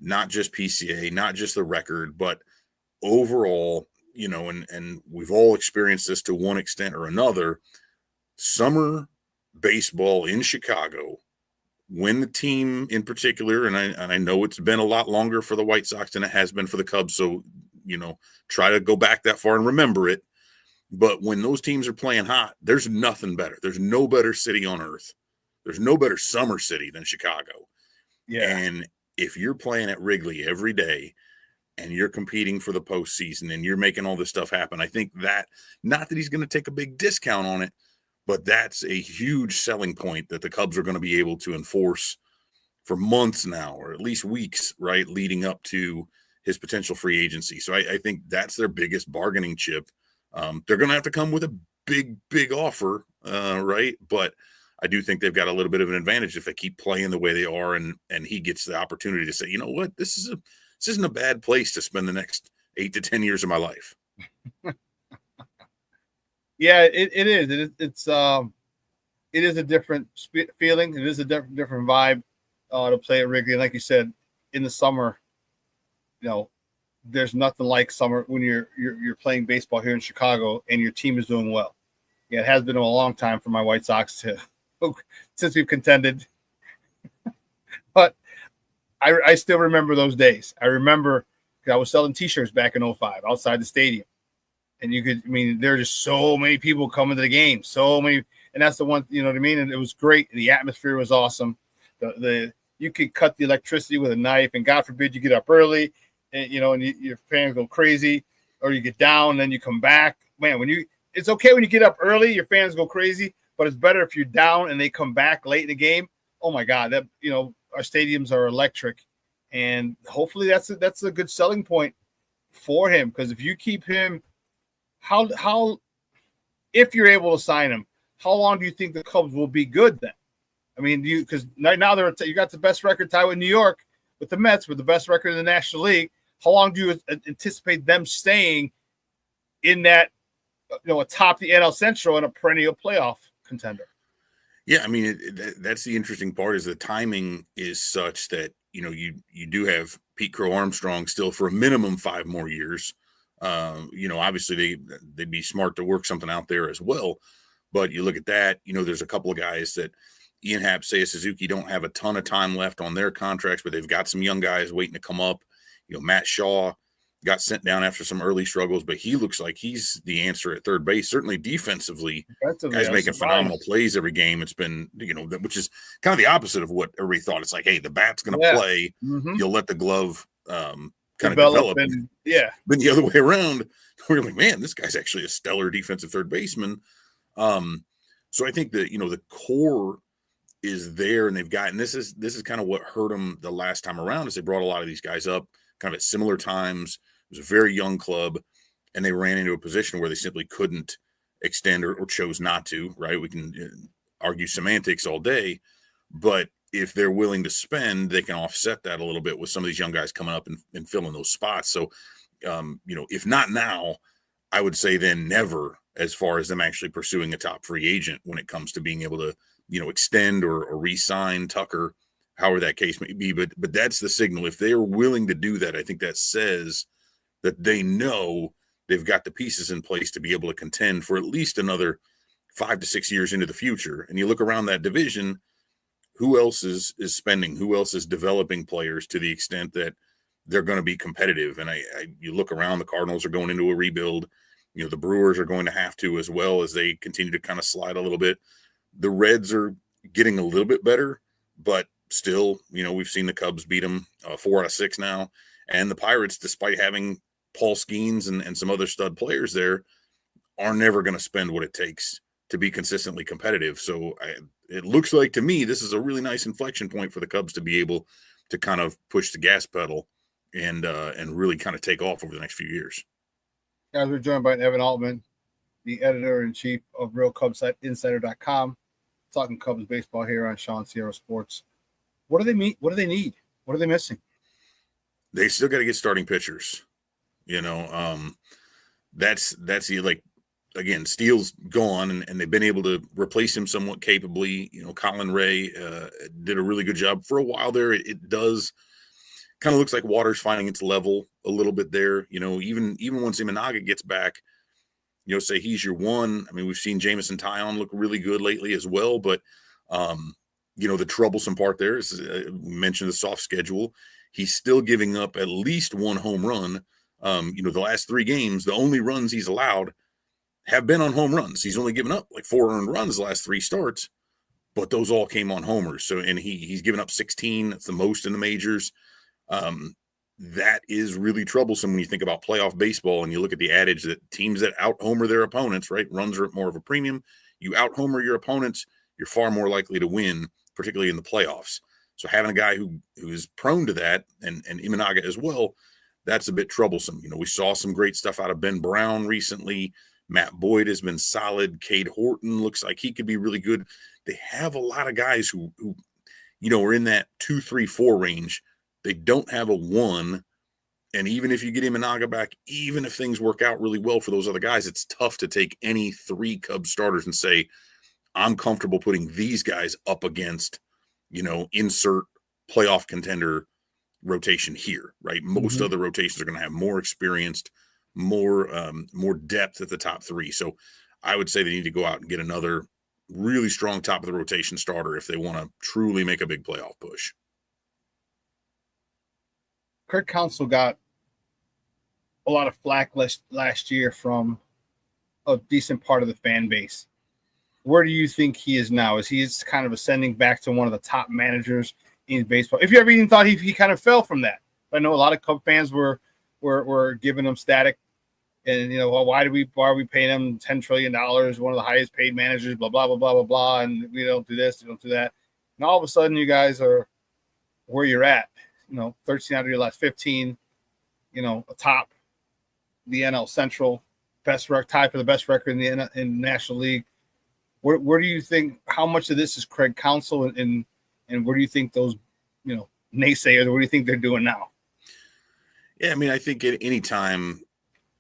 Speaker 18: not just PCA, not just the record, but overall, and we've all experienced this to one extent or another, summer baseball in Chicago, when the team in particular, and I know it's been a lot longer for the White Sox than it has been for the Cubs, so, try to go back that far and remember it. But when those teams are playing hot, there's nothing better. There's no better city on earth. There's no better summer city than Chicago. Yeah. And if you're playing at Wrigley every day and you're competing for the postseason and you're making all this stuff happen, I think that, not that he's going to take a big discount on it, but that's a huge selling point that the Cubs are going to be able to enforce for months now, or at least weeks, right, leading up to his potential free agency. So I think that's their biggest bargaining chip. They're going to have to come with a big offer, right? But I do think they've got a little bit of an advantage if they keep playing the way they are, and he gets the opportunity to say, you know what, this isn't a bad place to spend the next 8 to 10 years of my life.
Speaker 6: Yeah, it is. It is a different feeling. It is a different vibe to play at Wrigley. And like you said, in the summer, there's nothing like summer when you're playing baseball here in Chicago and your team is doing well. Yeah, it has been a long time for my White Sox since we've contended. But I still remember those days. I remember I was selling T-shirts back in 2005 outside the stadium. And there are just so many people coming to the game, so many. And that's the one, you know what I mean? And it was great. The atmosphere was awesome. You could cut the electricity with a knife, and God forbid you get up early and, your fans go crazy, or you get down and then you come back. Man, it's okay when you get up early, your fans go crazy, but it's better if you're down and they come back late in the game. Oh my God, our stadiums are electric. And hopefully that's a good selling point for him. Because if you keep him, if you're able to sign him, how long do you think the Cubs will be good then? I mean, because right now you got the best record tied with New York, with the Mets, with the best record in the National League. How long do you anticipate them staying in that, atop the NL Central and a perennial playoff contender?
Speaker 18: Yeah, I mean, that's the interesting part, is the timing is such that, you do have Pete Crow Armstrong still for a minimum 5 more years. Obviously they'd be smart to work something out there as well. But you look at that, there's a couple of guys that Ian Happ, Seiya Suzuki don't have a ton of time left on their contracts, but they've got some young guys waiting to come up. Matt Shaw got sent down after some early struggles, but he looks like he's the answer at third base. Certainly defensively, guys making phenomenal plays every game. It's been, which is kind of the opposite of what everybody thought. It's like, hey, the bat's going to play. Mm-hmm. You'll let the glove kind of develop.
Speaker 6: Been
Speaker 18: the other way around. We're like, man, this guy's actually a stellar defensive third baseman. So I think that, the core is there, and they've gotten, this is kind of what hurt them the last time around, is they brought a lot of these guys up kind of at similar times. It was a very young club, and they ran into a position where they simply couldn't extend or chose not to, right? We can argue semantics all day, but if they're willing to spend, they can offset that a little bit with some of these young guys coming up and filling those spots. So, if not now, I would say then never, as far as them actually pursuing a top free agent when it comes to being able to, extend or re-sign Tucker, however that case may be. But that's the signal. If they are willing to do that, I think that says that they know they've got the pieces in place to be able to contend for at least another 5 to 6 years into the future. And you look around that division, who else is spending? Who else is developing players to the extent that they're going to be competitive? And you look around, the Cardinals are going into a rebuild. The Brewers are going to have to, as well, as they continue to kind of slide a little bit. The Reds are getting a little bit better, but still, we've seen the Cubs beat them 4 out of 6 now. And the Pirates, despite having Paul Skeens and some other stud players there, are never going to spend what it takes to be consistently competitive. So it looks like to me this is a really nice inflection point for the Cubs to be able to kind of push the gas pedal and really kind of take off over the next few years.
Speaker 6: Guys, we're joined by Evan Alman, the editor-in-chief of RealCubsInsider.com, talking Cubs baseball here on Shawn Sierra Sports. What do they need? What do they need? What are they missing?
Speaker 18: They still got to get starting pitchers. That's the, like, again, Steele's gone, and they've been able to replace him somewhat capably. Colin Ray did a really good job for a while there. It does kind of looks like water's finding its level a little bit there. Even once Imanaga gets back, say he's your one. I mean, we've seen Jameson Taillon look really good lately as well, but the troublesome part there is we mentioned the soft schedule. He's still giving up at least 1 home run. The last 3 games, the only runs he's allowed have been on home runs. He's only given up like 4 earned runs the last 3 starts, but those all came on homers. So, and he's given up 16. That's the most in the majors. That is really troublesome when you think about playoff baseball and you look at the adage that teams that out homer their opponents, right? Runs are at more of a premium. You out homer your opponents, you're far more likely to win, particularly in the playoffs. So having a guy who is prone to that, and Imanaga as well, that's a bit troublesome. We saw some great stuff out of Ben Brown recently. Matt Boyd has been solid. Cade Horton looks like he could be really good. They have a lot of guys who are in that 2, 3, 4 range. They don't have a 1. And even if you get Imanaga back, even if things work out really well for those other guys, it's tough to take any 3 Cubs starters and say, I'm comfortable putting these guys up against, insert playoff contender rotation here, right? Most other rotations are going to have more experienced, more depth at the top 3. So I would say they need to go out and get another really strong top of the rotation starter if they want to truly make a big playoff push.
Speaker 6: Craig Counsell got a lot of flack last year from a decent part of the fan base. Where do you think he is now? Is he kind of ascending back to one of the top managers in baseball? If you ever even thought he kind of fell from that. I know a lot of Cub fans were giving him static, and why are we paying him $10 trillion, one of the highest paid managers, blah blah blah blah blah blah, and we don't do this, we don't do that. And all of a sudden, you guys are where you're at. 13 out of your last 15, atop the NL Central, tie for the best record in the National League. Where do you think? How much of this is Craig Counsell, and where do you think those naysayers? What do you think they're doing now?
Speaker 18: Yeah, I mean, I think at any time,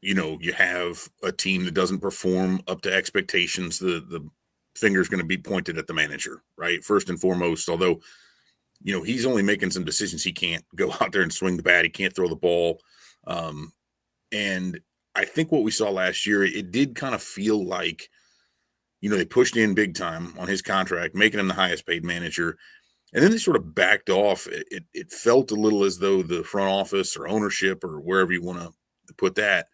Speaker 18: you have a team that doesn't perform up to expectations, the finger's going to be pointed at the manager, right? First and foremost, although, he's only making some decisions. He can't go out there and swing the bat. He can't throw the ball. And I think what we saw last year, it did kind of feel like, they pushed in big time on his contract, making him the highest paid manager. And then they sort of backed off. It felt a little as though the front office or ownership or wherever you want to put that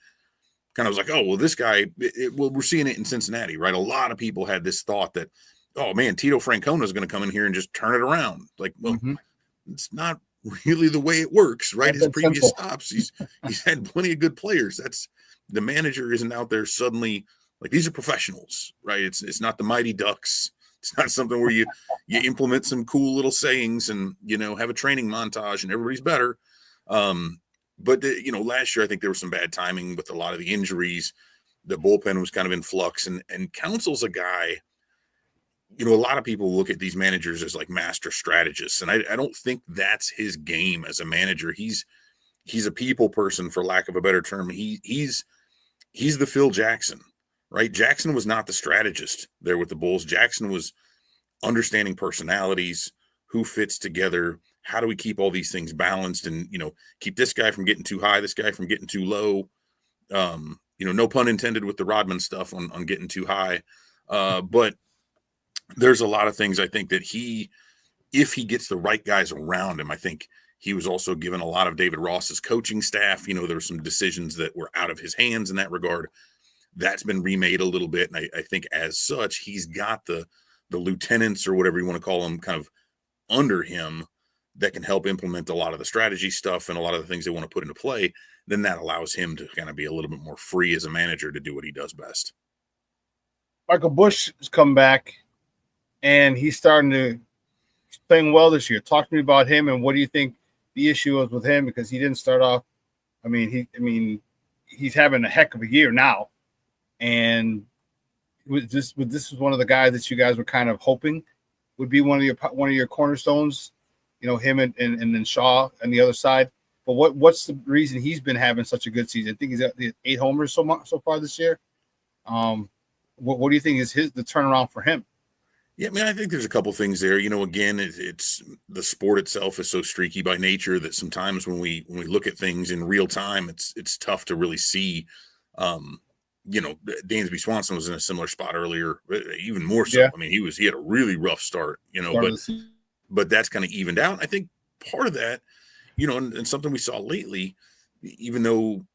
Speaker 18: kind of was like, oh, well, this guy, we're seeing it in Cincinnati, right? A lot of people had this thought that, oh, man, Tito Francona is going to come in here and just turn it around. Like, well, it's not really the way it works, right? His previous stops, he's had plenty of good players. That's the manager isn't out there suddenly like these are professionals, right? It's not the Mighty Ducks. It's not something where you implement some cool little sayings and, have a training montage and everybody's better. But last year, I think there was some bad timing with a lot of the injuries. The bullpen was kind of in flux, and Counsell's a guy, a lot of people look at these managers as like master strategists. And I don't think that's his game as a manager. He's a people person, for lack of a better term. He's the Phil Jackson. Right? Jackson was not the strategist there with the Bulls. Jackson was understanding personalities, who fits together, how do we keep all these things balanced and, keep this guy from getting too high, this guy from getting too low. No pun intended with the Rodman stuff on getting too high. But there's a lot of things I think that if he gets the right guys around him, I think he was also given a lot of David Ross's coaching staff. There were some decisions that were out of his hands in that regard. That's been remade a little bit. And I think as such, he's got the lieutenants or whatever you want to call them kind of under him that can help implement a lot of the strategy stuff and a lot of the things they want to put into play. Then that allows him to kind of be a little bit more free as a manager to do what he does best.
Speaker 6: Michael Busch has come back and he's playing well this year. Talk to me about him and what do you think the issue was with him, because he didn't start off. He's having a heck of a year now. And this was one of the guys that you guys were kind of hoping would be one of your cornerstones, him and then Shaw on the other side. But what's the reason he's been having such a good season? I think he's at 8 homers so far this year. What do you think is the turnaround for him?
Speaker 18: Yeah, I think there's a couple things there. Again, it's the sport itself is so streaky by nature that sometimes when we look at things in real time, it's tough to really see. Dansby Swanson was in a similar spot earlier, even more so. Yeah. He had a really rough start, but that's kind of evened out. I think part of that, and something we saw lately, even though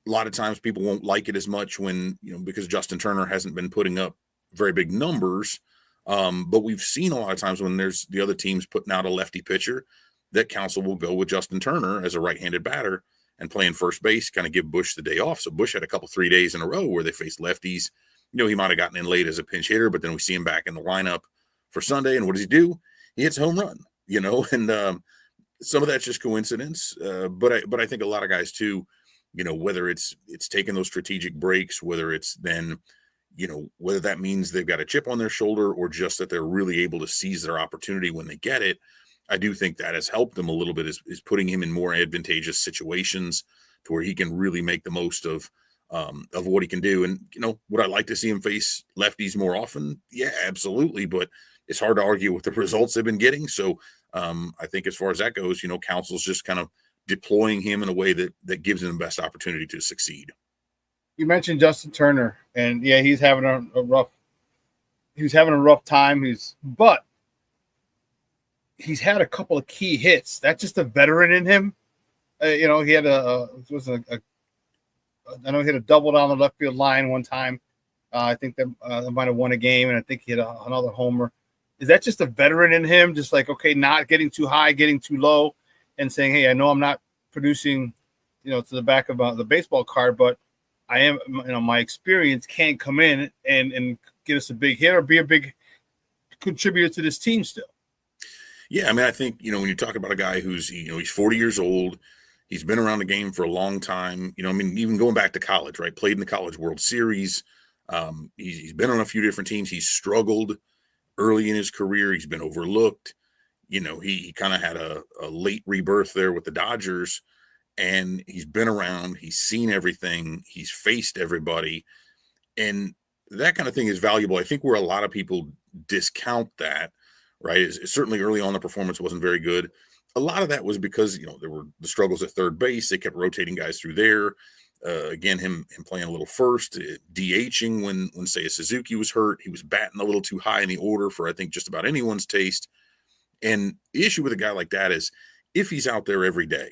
Speaker 18: a lot of times people won't like it as much when, because Justin Turner hasn't been putting up very big numbers. But we've seen a lot of times when there's the other teams putting out a lefty pitcher, that Counsell will go with Justin Turner as a right-handed batter and playing first base, kind of give Busch the day off. So Busch had a couple 3 days in a row where they faced lefties. He might have gotten in late as a pinch hitter, but then we see him back in the lineup for Sunday. And what does he do? He hits a home run, and some of that's just coincidence. But I think a lot of guys too, whether it's taking those strategic breaks, whether it's then, whether that means they've got a chip on their shoulder or just that they're really able to seize their opportunity when they get it. I do think that has helped him a little bit, is putting him in more advantageous situations to where he can really make the most of what he can do. And, would I like to see him face lefties more often? Yeah, absolutely. But it's hard to argue with the results they've been getting. So I think as far as that goes, Council's just kind of deploying him in a way that gives him the best opportunity to succeed.
Speaker 6: You mentioned Justin Turner, and yeah, he's having a rough time. But he's had a couple of key hits. That's just a veteran in him. He had I know he hit a double down the left field line one time. I think that might have won a game, and I think he hit another homer. Is that just a veteran in him? Just like, okay, not getting too high, getting too low, and saying, hey, I know I'm not producing, to the back of the baseball card, but I am, my experience can come in and get us a big hit or be a big contributor to this team still.
Speaker 18: Yeah, I mean, I think, when you talk about a guy who's, he's 40 years old, he's been around the game for a long time, even going back to college, right? Played in the College World Series. He's been on a few different teams. He's struggled early in his career. He's been overlooked. He kind of had a late rebirth there with the Dodgers, and he's been around. He's seen everything. He's faced everybody. And that kind of thing is valuable. I think where a lot of people discount that, right, is certainly early on the performance wasn't very good. A lot of that was because, there were the struggles at third base. They kept rotating guys through there. Again, him playing a little first, DHing when Seiya Suzuki was hurt. He was batting a little too high in the order for, I think, just about anyone's taste. And the issue with a guy like that is if he's out there every day,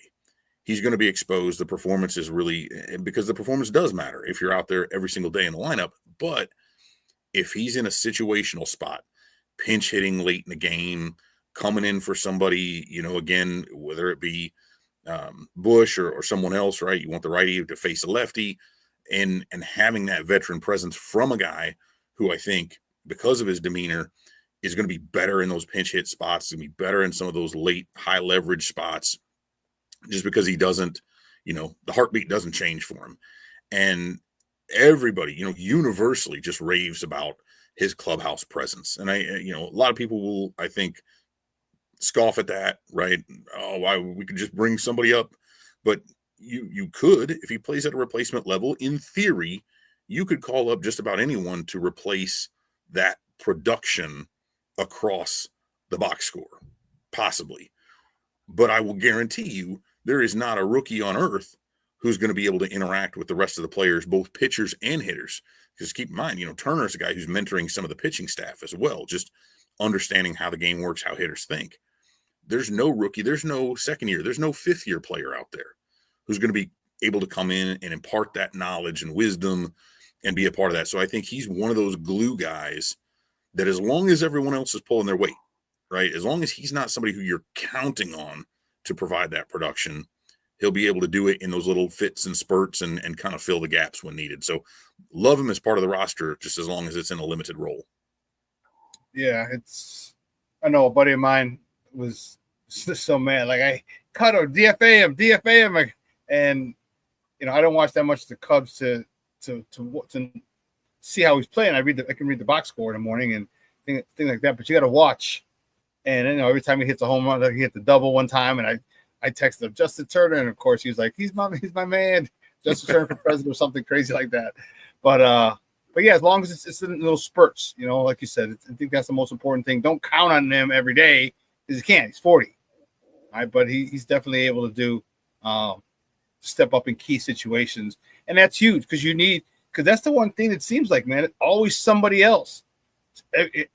Speaker 18: he's going to be exposed. The performance is really, because the performance does matter if you're out there every single day in the lineup. But if he's in a situational spot, pinch hitting late in the game, coming in for somebody, again, whether it be Bush or someone else, right? You want the righty to face a lefty, and having that veteran presence from a guy who I think, because of his demeanor, is going to be better in those pinch hit spots, going to be better in some of those late high leverage spots, just because he doesn't, the heartbeat doesn't change for him. And everybody, universally just raves about his clubhouse presence. And a lot of people will, I think, scoff at that, right? Oh, why we could just bring somebody up. But you could, if he plays at a replacement level, in theory, you could call up just about anyone to replace that production across the box score, possibly. But I will guarantee you there is not a rookie on earth who's going to be able to interact with the rest of the players, both pitchers and hitters. Because keep in mind, Turner's a guy who's mentoring some of the pitching staff as well, just understanding how the game works, how hitters think. There's no rookie, there's no second year, there's no fifth year player out there who's going to be able to come in and impart that knowledge and wisdom and be a part of that. So I think he's one of those glue guys that, as long as everyone else is pulling their weight, right, as long as he's not somebody who you're counting on to provide that production, he'll be able to do it in those little fits and spurts and kind of fill the gaps when needed. So love him as part of the roster, just as long as it's in a limited role.
Speaker 6: Yeah, I know a buddy of mine was just so mad. Like, I cut him, DFA him. And, I don't watch that much of the Cubs to see how he's playing. I can read the box score in the morning and things like that, but you got to watch. And, every time he hits a home run, he hit the double one time, and I texted him, Justin Turner, and of course he was like, he's my man, Justin Turner for president or something crazy like that. But yeah, as long as it's in little spurts, like you said, I think that's the most important thing. Don't count on him every day, because he can't. He's 40, right? But he's definitely able to do step up in key situations, and that's huge because that's the one thing that seems like, man, it's always somebody else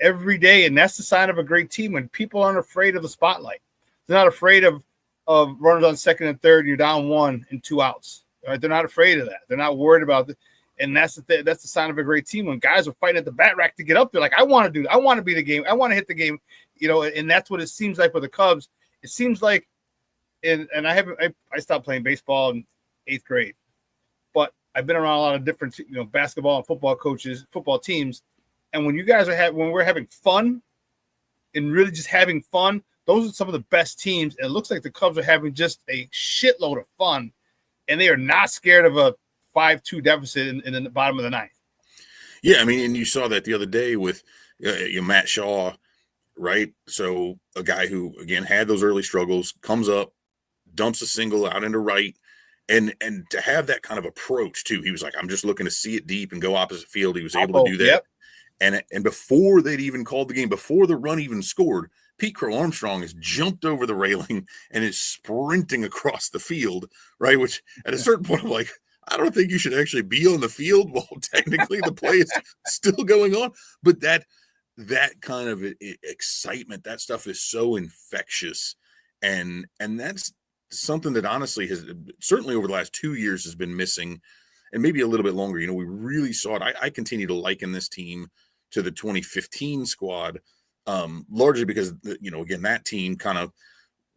Speaker 6: every day, and that's the sign of a great team when people aren't afraid of the spotlight. They're not afraid of runners on second and third. You're down 1 and 2 outs. Right? They're not afraid of that. They're not worried about it. And that's the sign of a great team, when guys are fighting at the bat rack to get up there. Like, I want to do that. I want to be the game. I want to hit the game, and that's what it seems like with the Cubs. It seems like, and I stopped playing baseball in 8th grade, but I've been around a lot of different, basketball and football coaches, football teams. And when you guys when we're having fun and really just having fun, those are some of the best teams. And it looks like the Cubs are having just a shitload of fun, and they are not scared of a 5-2 deficit in the bottom of the ninth.
Speaker 18: Yeah, I mean, and you saw that the other day with Matt Shaw, right? So a guy who, again, had those early struggles, comes up, dumps a single out into right, and to have that kind of approach, too. He was like, I'm just looking to see it deep and go opposite field. He was able to do that.
Speaker 6: Yep.
Speaker 18: And before they'd even called the game, before the run even scored, Pete Crow Armstrong has jumped over the railing and is sprinting across the field, right? Which at a certain point, I'm like, I don't think you should actually be on the field while technically the play is still going on. But that kind of excitement, that stuff is so infectious. And that's something that honestly has certainly over the last 2 years has been missing, and maybe a little bit longer. We really saw it. I continue to liken this team to the 2015 squad, largely because, again, that team kind of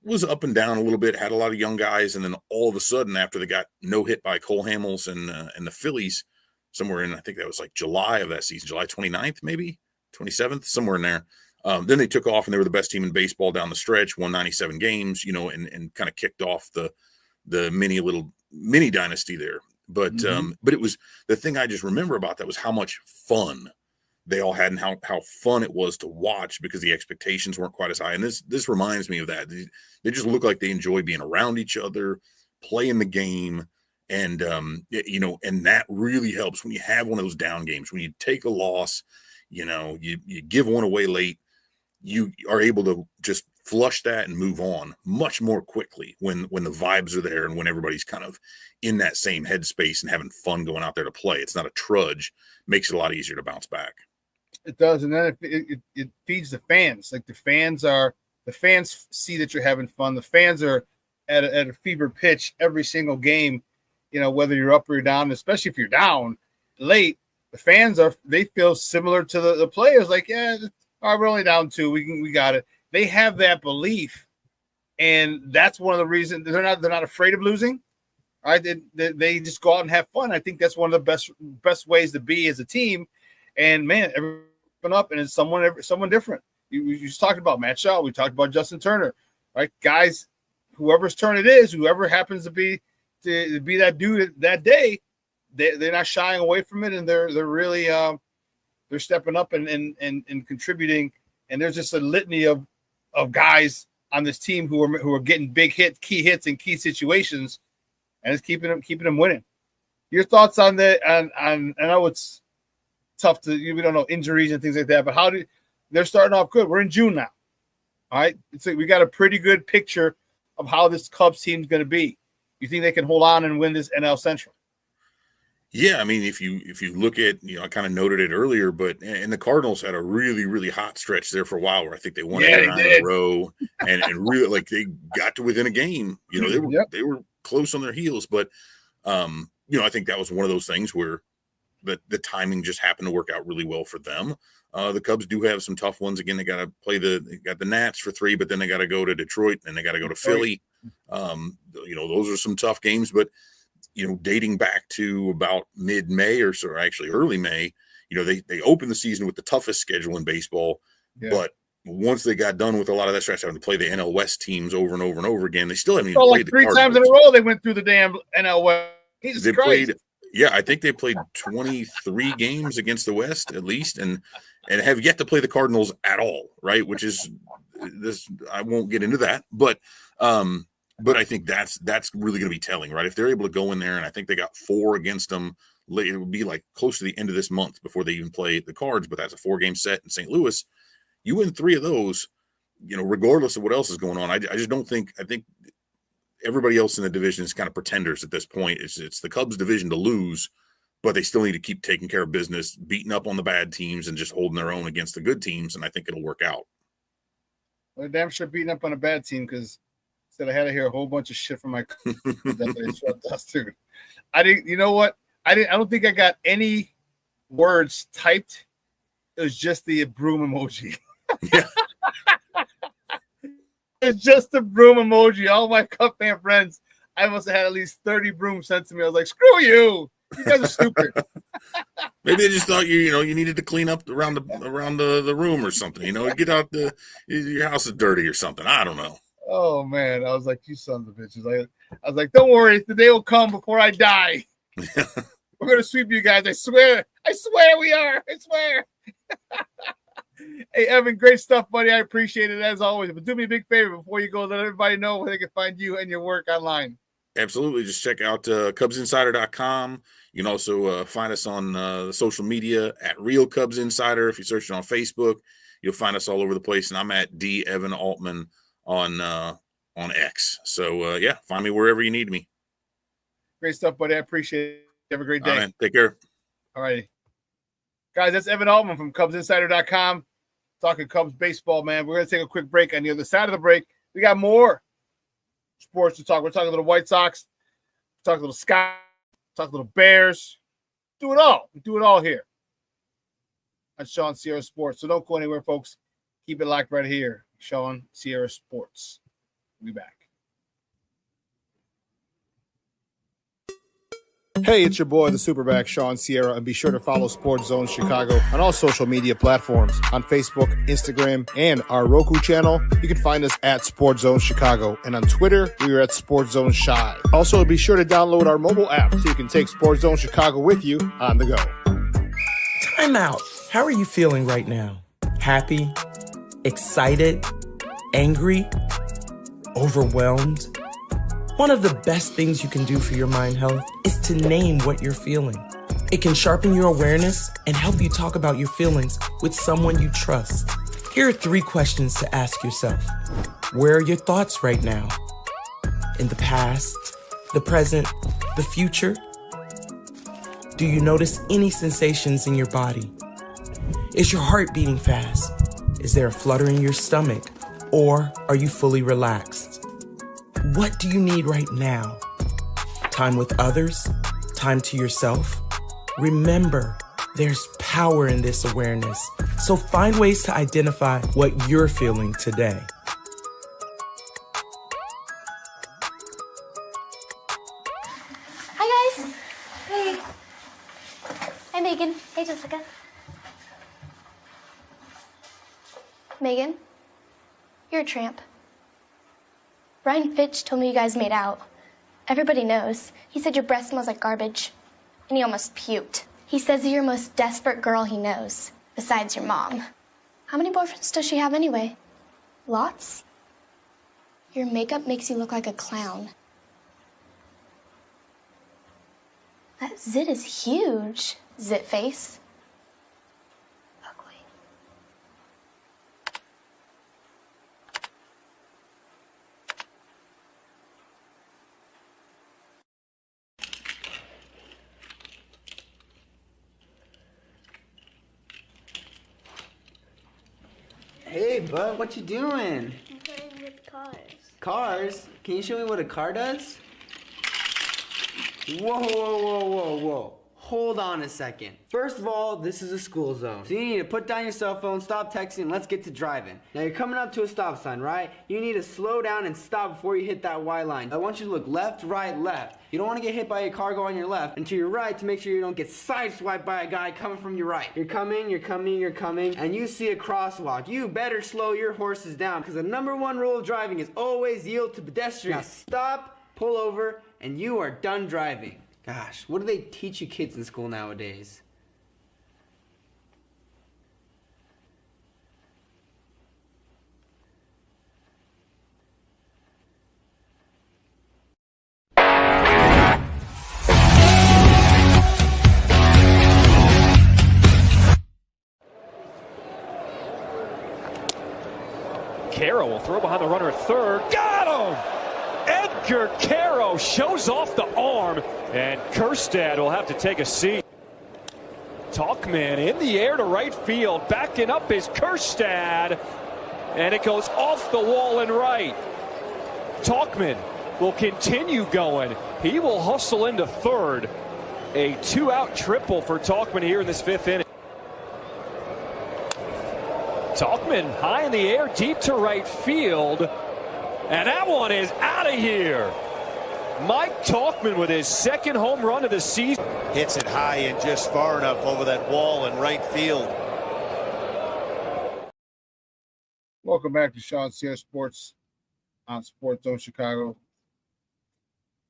Speaker 18: was up and down a little bit, had a lot of young guys, and then all of a sudden, after they got no hit by Cole Hamels and the Phillies, somewhere in, I think that was like July of that season, July 29th, maybe 27th, somewhere in there. Then they took off, and they were the best team in baseball down the stretch, won 97 games, and kind of kicked off the mini dynasty there. But but it was the thing I just remember about that was how much fun they all had and how fun it was to watch, because the expectations weren't quite as high. And this reminds me of that. They just look like they enjoy being around each other, playing the game, and and that really helps when you have one of those down games, when you take a loss, you give one away late, you are able to just flush that and move on much more quickly when the vibes are there and when everybody's kind of in that same headspace and having fun going out there to play. It's not a trudge. Makes it a lot easier to bounce back.
Speaker 6: It does, and then it feeds the fans. Like the fans see that you're having fun. The fans are at a fever pitch every single game. Whether you're up or you're down, especially if you're down late, the fans they feel similar to the players. Like, yeah, all right, we're only down 2. We got it. They have that belief, and that's one of the reasons they're not afraid of losing. Right? They just go out and have fun. I think that's one of the best ways to be as a team. And man, everyone up, and it's someone different. You just talked about Matt Shaw. We talked about Justin Turner, right? Guys, whoever's turn it is, whoever happens to be that dude that day, they're not shying away from it, and they're really they're stepping up and contributing. And there's just a litany of guys on this team who are getting big key hits in key situations, and it's keeping them winning. Your thoughts on that? I know it's tough we don't know injuries and things like that, but they're starting off good. We're in June now. All right. We got a pretty good picture of how this Cubs team is going to be. You think they can hold on and win this NL Central?
Speaker 18: Yeah, I mean, if you look at, I kind of noted it earlier, and the Cardinals had a really, really hot stretch there for a while where I think they won 8 or 9 in a row, and really like they got to within a game. They were close on their heels, but I think that was one of those things where the timing just happened to work out really well for them. The Cubs do have some tough ones. Again, they got to play they got the Nats for 3, but then they got to go to Detroit, and they got to go to Philly. Those are some tough games, but dating back to about mid-May or so, actually early May, they opened the season with the toughest schedule in baseball. Yeah. But once they got done with a lot of that stretch, having to play the NL West teams over and over and over again, they still haven't even played
Speaker 6: like 3 times in a row. They went through the damn NL West. Jesus Christ.
Speaker 18: I think they played 23 games against the West at least, and have yet to play the Cardinals at all, right? Which is this. I won't get into that, but I think that's really going to be telling, right? If they're able to go in there, and I think they got 4 against them, it would be like close to the end of this month before they even play the Cards. But that's a 4-game set in St. Louis. You win 3 of those, regardless of what else is going on. I just don't think. I think everybody else in the division is kind of pretenders at this point. It's the Cubs division to lose, but they still need to keep taking care of business, beating up on the bad teams and just holding their own against the good teams. And I think it'll work out.
Speaker 6: Well, they're damn sure beating up on a bad team, because I had to hear a whole bunch of shit from my dude. I didn't. You know what? I don't think I got any words typed. It was just the broom emoji.
Speaker 18: Yeah.
Speaker 6: It's just the broom emoji. All my Cub fan friends, I must have had at least 30 brooms sent to me. I was like, screw you. You guys are stupid.
Speaker 18: Maybe they just thought you needed to clean up around the room or something. Get out your house is dirty or something. I don't know.
Speaker 6: Oh man, I was like, you sons of bitches. I was like, don't worry, the day will come before I die. We're gonna sweep you guys. I swear we are. I swear. Hey Evan, great stuff, buddy. I appreciate it as always. But do me a big favor before you go, let everybody know where they can find you and your work online.
Speaker 18: Absolutely. Just check out CubsInsider.com. You can also find us on the social media at Real Cubs Insider. If you search it on Facebook, you'll find us all over the place. And I'm at D Evan Altman on X. So yeah, find me wherever you need me.
Speaker 6: Great stuff, buddy. I appreciate it. Have a great day.
Speaker 18: All right, take care.
Speaker 6: All righty. Guys, that's Evan Altman from CubsInsider.com. Talking Cubs baseball, man. We're going to take a quick break. On the other side of the break, we got more sports to talk. We're talking a little White Sox, talk a little Sky, talk a little Bears. Do it all. We do it all here on Shawn Sierra Sports. So don't go anywhere, folks. Keep it locked right here. Shawn Sierra Sports. We'll be back. Hey, it's your boy, the SuperBack, Shawn Sierra, and be sure to follow Sports Zone Chicago on all social media platforms, on Facebook, Instagram, and our Roku channel. You can find us at Sports Zone Chicago, and on Twitter, we are at Sports Zone Shy. Also, be sure to download our mobile app so you can take Sports Zone Chicago with you on the go.
Speaker 19: Time out. How are you feeling right now? Happy? Excited? Angry? Overwhelmed? One of the best things you can do for your mind health is to name what you're feeling. It can sharpen your awareness and help you talk about your feelings with someone you trust. Here are 3 questions to ask yourself. Where are your thoughts right now? In the past, the present, the future? Do you notice any sensations in your body? Is your heart beating fast? Is there a flutter in your stomach? Or are you fully relaxed? What do you need right now? Time with others? Time to yourself? Remember, there's power in this awareness. So find ways to identify what you're feeling today.
Speaker 20: Hi, guys. Hey. Hi, Megan. Hey, Jessica. Megan, you're a tramp. Brian Fitch told me you guys made out. Everybody knows. He said your breath smells like garbage. And he almost puked. He says you're the most desperate girl he knows, besides your mom. How many boyfriends does she have anyway? Lots? Your makeup makes you look like a clown. That zit is huge, zit face.
Speaker 21: Hey, bud, what you doing?
Speaker 20: I'm playing with cars.
Speaker 21: Cars? Can you show me what a car does? Whoa, whoa, whoa, whoa, whoa. Hold on a second. First of all, this is a school zone. So you need to put down your cell phone, stop texting, and let's get to driving. Now you're coming up to a stop sign, right? You need to slow down and stop before you hit that Y line. I want you to look left, right, left. You don't want to get hit by a car going on your left, and to your right to make sure you don't get sideswiped by a guy coming from your right. You're coming, and you see a crosswalk. You better slow your horses down, because the #1 rule of driving is always yield to pedestrians. Now stop, pull over, and you are done driving. Gosh, what do they teach you kids in school nowadays?
Speaker 2: Caro will throw behind the runner at third. Got him! Edgar Caro shows off the arm, and Kjerstad will have to take a seat. Talkman in the air to right field. Backing up is Kjerstad, and it goes off the wall and right. Talkman will continue going. He will hustle into third. A 2-out triple for Talkman here in this 5th inning. Talkman high in the air, deep to right field. And that one is out of here. Mike Talkman with his 2nd home run of the season. hits it high and just far enough over that wall in right field.
Speaker 6: Welcome back to Shawn Sierra Sports on Sports Zone Chicago.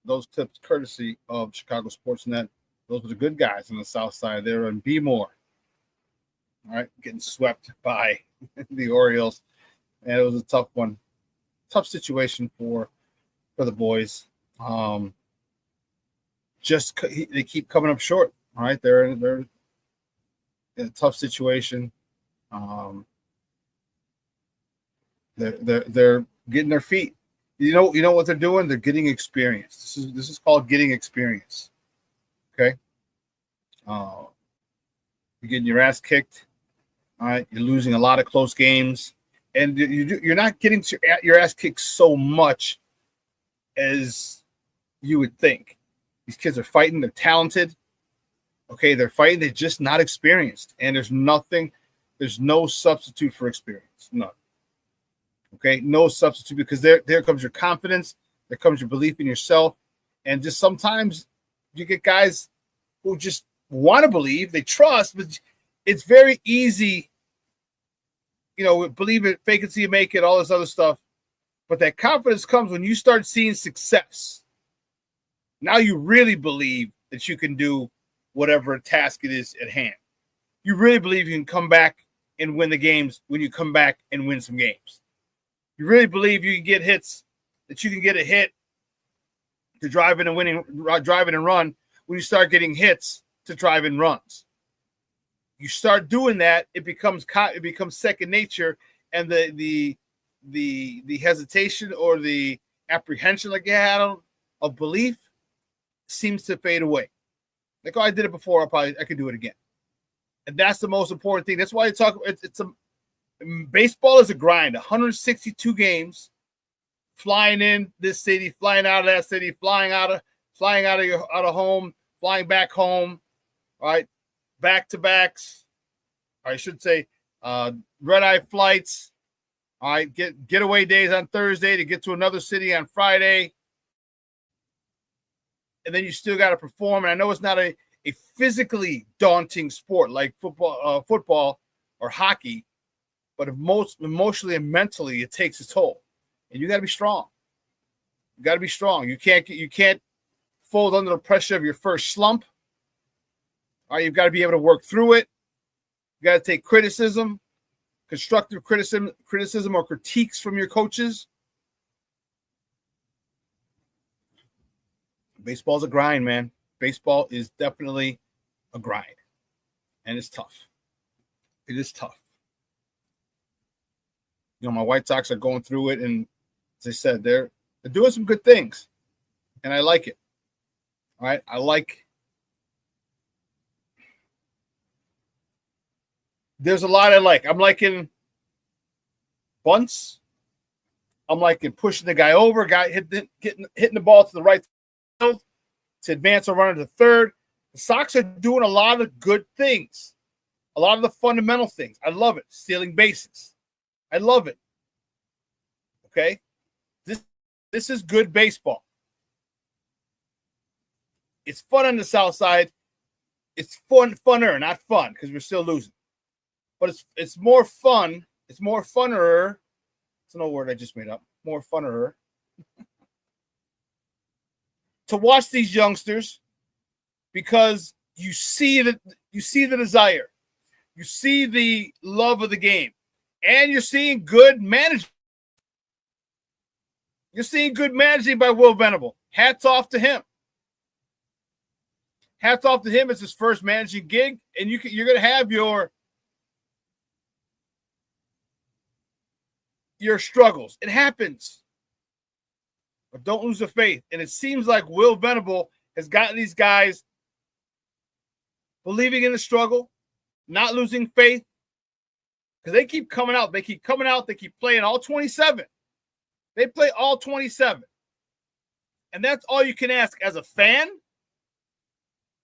Speaker 6: Those tips courtesy of Chicago Sportsnet. Those were the good guys on the south side. They were in B-more. All right, getting swept by the Orioles. And it was a tough one. Tough situation for the boys. They keep coming up short. All right, they're in a tough situation. They're getting their feet. You know what they're doing? They're getting experience. This is called getting experience. Okay. You're getting your ass kicked. All right, you're losing a lot of close games, and you're not getting your ass kicked so much as you would think. These kids are fighting. They're talented. Okay, they're fighting. They're just not experienced, and there's no substitute for experience. None. Okay, no substitute, because there comes your confidence, there comes your belief in yourself, and just sometimes you get guys who just want to believe, they trust, but it's very easy, believe it, fake it till you make it, all this other stuff. But that confidence comes when you start seeing success. Now you really believe that you can do whatever task it is at hand. You really believe you can come back and win the games when you come back and win some games. You really believe you can get hits, that you can get a hit to drive in and run when you start getting hits to drive in runs. You start doing that, it becomes second nature, and the hesitation or the apprehension like you had of belief seems to fade away. Like, I did it before, I could do it again. And that's the most important thing. That's why you talk. Baseball is a grind. 162 games, flying in this city, flying out of that city, flying out of home, flying back home. All right, back-to-backs. I should say red-eye flights. All right, getaway days on Thursday to get to another city on Friday. And then you still got to perform. And I know it's not a physically daunting sport like football or hockey, but emotionally and mentally, it takes its toll. And you got to be strong. You got to be strong. You can't fold under the pressure of your first slump. All right, you've got to be able to work through it. You got to take criticism, constructive criticism or critiques from your coaches. Baseball's a grind, man. Baseball is definitely a grind. And it's tough. It is tough. My White Sox are going through it, and as I said, they're doing some good things, and I like it. All right, there's a lot I like. I'm liking bunts. I'm liking pushing the guy over, hitting the ball to the right field to advance a runner to third. The Sox are doing a lot of good things, a lot of the fundamental things. I love it. Stealing bases. I love it. Okay? This is good baseball. It's fun on the south side. It's funner, not fun, because we're still losing. But it's more fun. It's more funner. It's an old word I just made up. More funner. To watch these youngsters, because you see the desire. You see the love of the game. And you're seeing good management. You're seeing good managing by Will Venable. Hats off to him. Hats off to him. It's his first managing gig, and you're going to have your struggles. It happens. But don't lose the faith. And it seems like Will Venable has gotten these guys believing in the struggle, not losing faith, because they keep coming out. They keep coming out. They keep playing all 27. They play all 27. And that's all you can ask as a fan.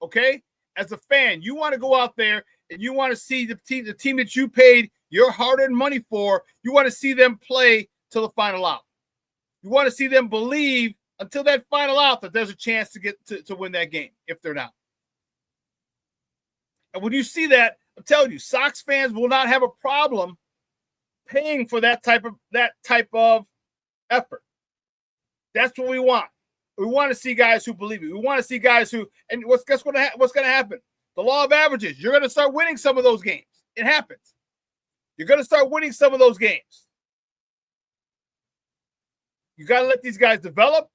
Speaker 6: Okay? As a fan, you want to go out there and you want to see the team that you paid your hard-earned money for, you want to see them play till the final out. You want to see them believe until that final out that there's a chance to get to win that game if they're not. And when you see that, I'm telling you, Sox fans will not have a problem paying for that type of effort. That's what we want. We want to see guys who believe it. We want to see guys who, and what's going to happen? The law of averages. You're going to start winning some of those games. It happens. You're going to start winning some of those games. You got to let these guys develop.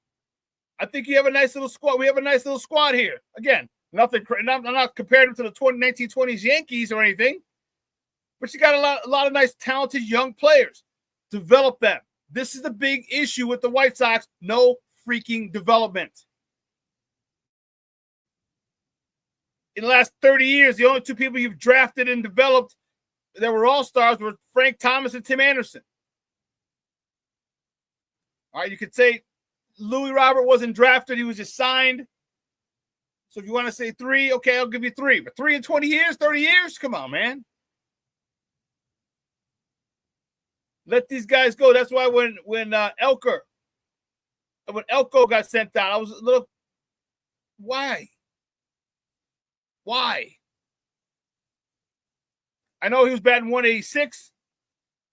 Speaker 6: I think you have a nice little squad. We have a nice little squad here. Again, nothing. I'm not comparing them to the 1920s Yankees or anything, but you got a lot of nice, talented young players. Develop them. This is the big issue with the White Sox. No freaking development. In the last 30 years, the only two people you've drafted and developed that were all-stars were Frank Thomas and Tim Anderson. All right, you could say Louis Robert wasn't drafted. He was just signed. So if you want to say 3, okay, I'll give you 3. But 3 in 20 years, 30 years? Come on, man. Let these guys go. That's why when Elko got sent down, I was a little, why? Why? I know he was batting 186,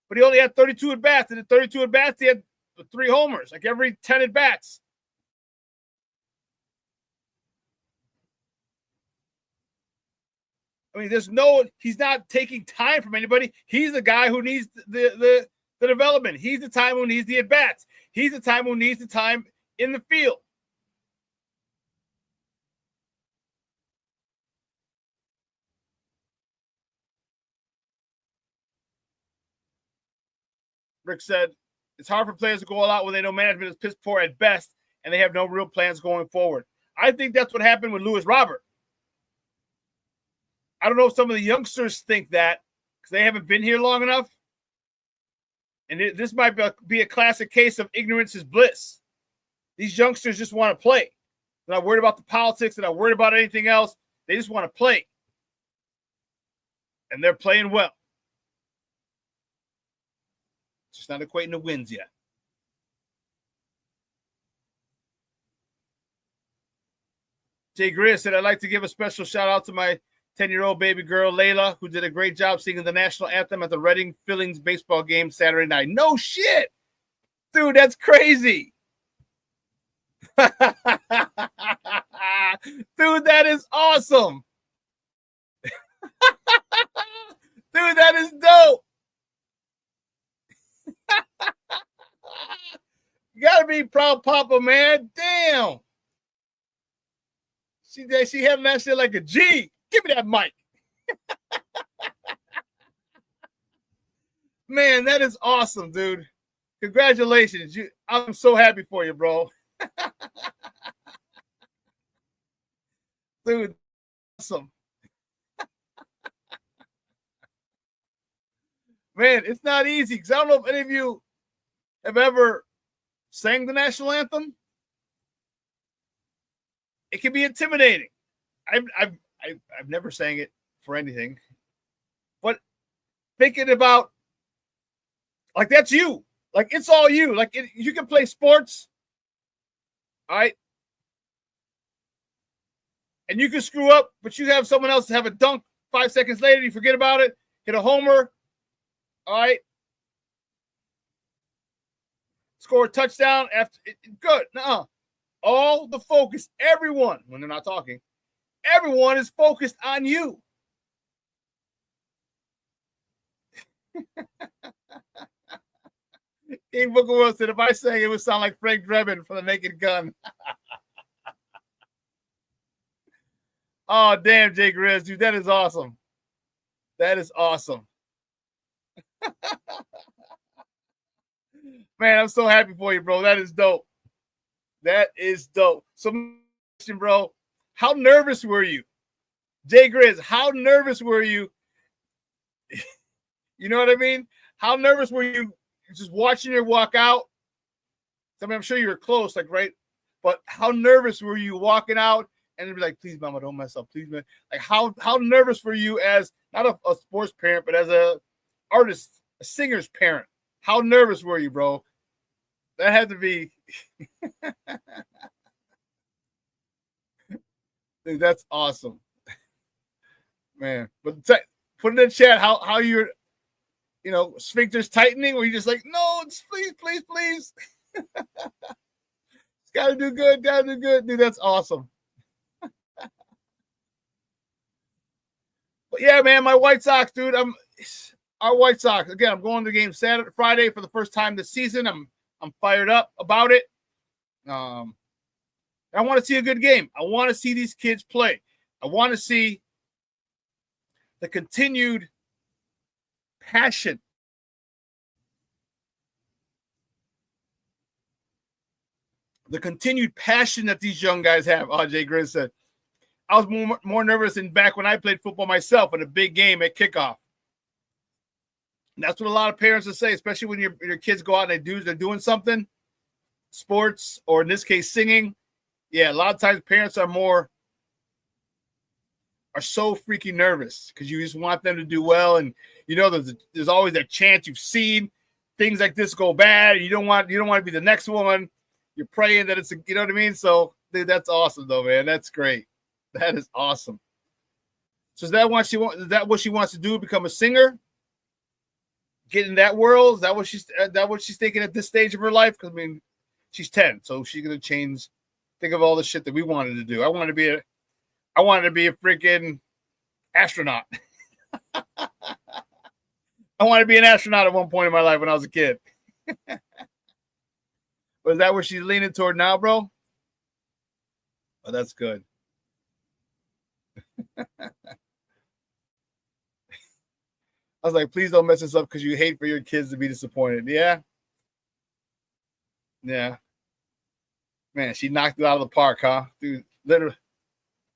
Speaker 6: but he only had 32 at-bats. And at 32 at-bats, he had 3 homers, like every 10 at-bats. I mean, he's not taking time from anybody. He's the guy who needs the development. He's the time who needs the at-bats. He's the time who needs the time in the field. Rick said, it's hard for players to go all out when they know management is piss poor at best and they have no real plans going forward. I think that's what happened with Louis Robert. I don't know if some of the youngsters think that because they haven't been here long enough. And this might be a classic case of ignorance is bliss. These youngsters just want to play. They're not worried about the politics. They're not worried about anything else. They just want to play. And they're playing well. Just not equating to wins yet. Jay Greer said, I'd like to give a special shout out to my 10-year-old baby girl, Layla, who did a great job singing the national anthem at the Reading Phillies baseball game Saturday night. No shit. Dude, that's crazy. Dude, that is awesome. Dude, that is dope. You gotta be proud, Papa, man. Damn. She having that shit like a G. Give me that mic. Man, that is awesome, dude. Congratulations. I'm so happy for you, bro. Dude, awesome. Man, it's not easy because I don't know if any of you have ever sang the national anthem. It can be intimidating. I've never sang it for anything, but thinking about like that's you, like it's all you. Like you can play sports, all right, and you can screw up, but you have someone else have a dunk 5 seconds later. You forget about it, hit a homer, all right, score a touchdown after good. No, all the focus, everyone when they're not talking. Everyone is focused on you. King Booker Will said, if I sang it would sound like Frank Drebin from The Naked Gun. Oh, damn, Jay Grizz, dude, that is awesome. That is awesome. Man, I'm so happy for you, bro. That is dope. That is dope. So, bro, how nervous were you? Jay Grizz, how nervous were you? You know what I mean? How nervous were you just watching her walk out? I mean, I'm sure you were close, like, right? But how nervous were you walking out and be like, please, mama, don't mess up. Please, man. Like, how nervous were you as not a sports parent, but as a artist, a singer's parent? How nervous were you, bro? That had to be... Dude, that's awesome. man. But put it in the chat how you're, sphincter's tightening, where you're just like, no, please, please, please. Gotta do good, dude. That's awesome. But yeah, man, my White Sox, dude. Our White Sox. Again, I'm going to the game Friday for the first time this season. I'm fired up about it. I want to see a good game. I want to see these kids play. I want to see the continued passion. The continued passion that these young guys have. RJ Grizz said, I was more nervous than back when I played football myself in a big game at kickoff. And that's what a lot of parents will say, especially when your kids go out and they're doing something, sports, or in this case, singing. Yeah, a lot of times parents are so freaking nervous because you just want them to do well. And there's always that chance you've seen things like this go bad. You don't want to be the next one. You're praying that it's you know what I mean? So, dude, that's awesome, though, man. That's great. That is awesome. So is that what she wants to do? Become a singer? Get in that world? Is that what she's thinking at this stage of her life? Because she's 10, so she's gonna change. Think of all the shit that we wanted to do. I wanted to be a freaking astronaut. I wanted to be an astronaut at one point in my life when I was a kid. But is that what she's leaning toward now, bro? Oh, that's good. I was like, please don't mess this up because you hate for your kids to be disappointed. Yeah. Yeah. Man, she knocked it out of the park, huh? Dude, literally,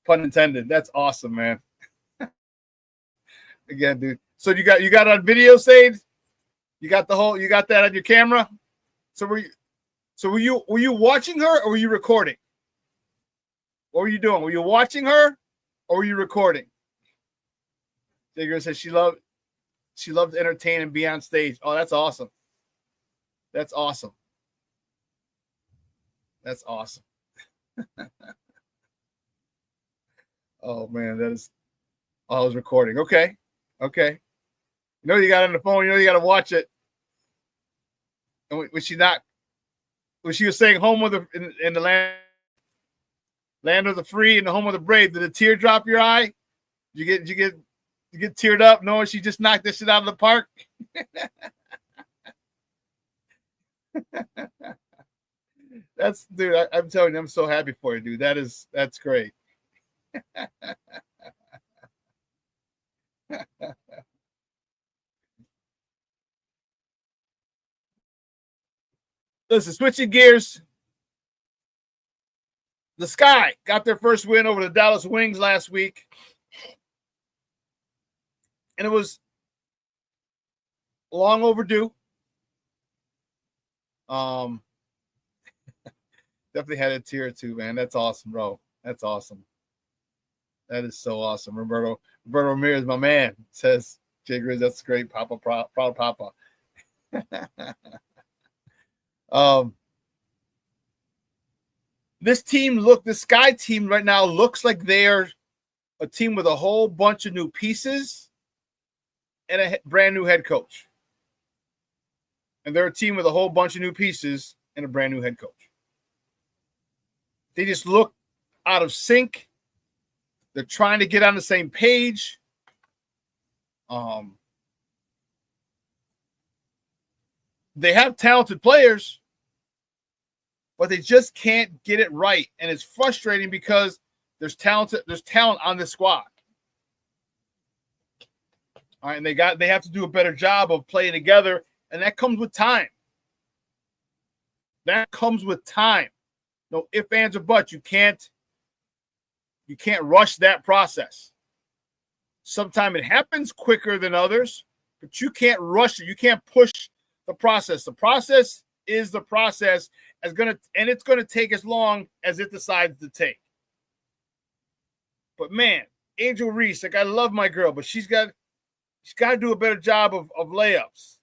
Speaker 6: pun intended. That's awesome, man. Again, dude. So you got it on video, Sage? You got that on your camera? So were you watching her or were you recording? What were you doing? Were you watching her or were you recording? Digger says she loved to entertain and be on stage. Oh, that's awesome. That's awesome. That's awesome. Oh man, I was recording. Okay. You got on the phone, you got to watch it. And was she was saying home of in the land of the free and the home of the brave, did a tear drop your eye? You get teared up knowing she just knocked this shit out of the park? Dude, I'm telling you, I'm so happy for you, dude. That's great. Listen, switching gears. The Sky got their first win over the Dallas Wings last week. And it was long overdue. Definitely had a tear or two, man. That's awesome, bro. That's awesome. That is so awesome. Roberto Ramirez, my man, says, Jay Grizz, that's great, Papa, proud Papa. This Sky team right now looks like they're a team with a whole bunch of new pieces and a brand new head coach. And they're a team with a whole bunch of new pieces and a brand new head coach. They just look out of sync. They're trying to get on the same page. They have talented players, but they just can't get it right. And it's frustrating because there's talent on this squad. All right, and they have to do a better job of playing together, and that comes with time. No ifs, ands, or buts. You can't rush that process. Sometimes it happens quicker than others, but you can't rush it. You can't push the process. The process is the process, and it's gonna take as long as it decides to take. But man, Angel Reese, like, I love my girl, but she's got to do a better job of layups.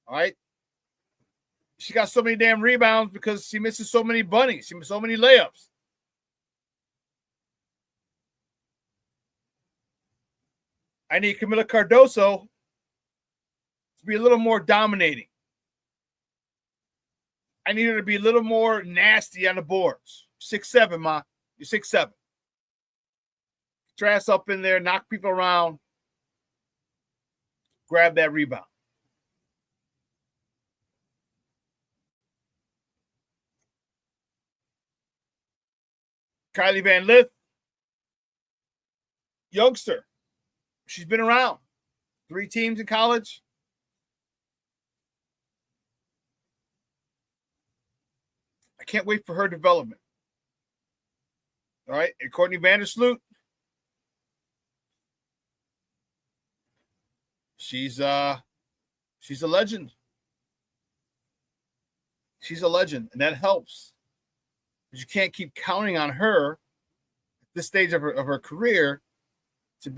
Speaker 6: All right. She got so many damn rebounds because she misses so many bunnies. She misses so many layups. I need Camila Cardoso to be a little more dominating. I need her to be a little more nasty on the boards. 6'7", Ma. You're 6'7". Get your ass up in there, knock people around, grab that rebound. Kylie Van Lith, youngster. She's been around. 3 teams in college. I can't wait for her development. All right. And Courtney Vandersloot. She's a legend. She's a legend, and that helps. But you can't keep counting on her at this stage of her career to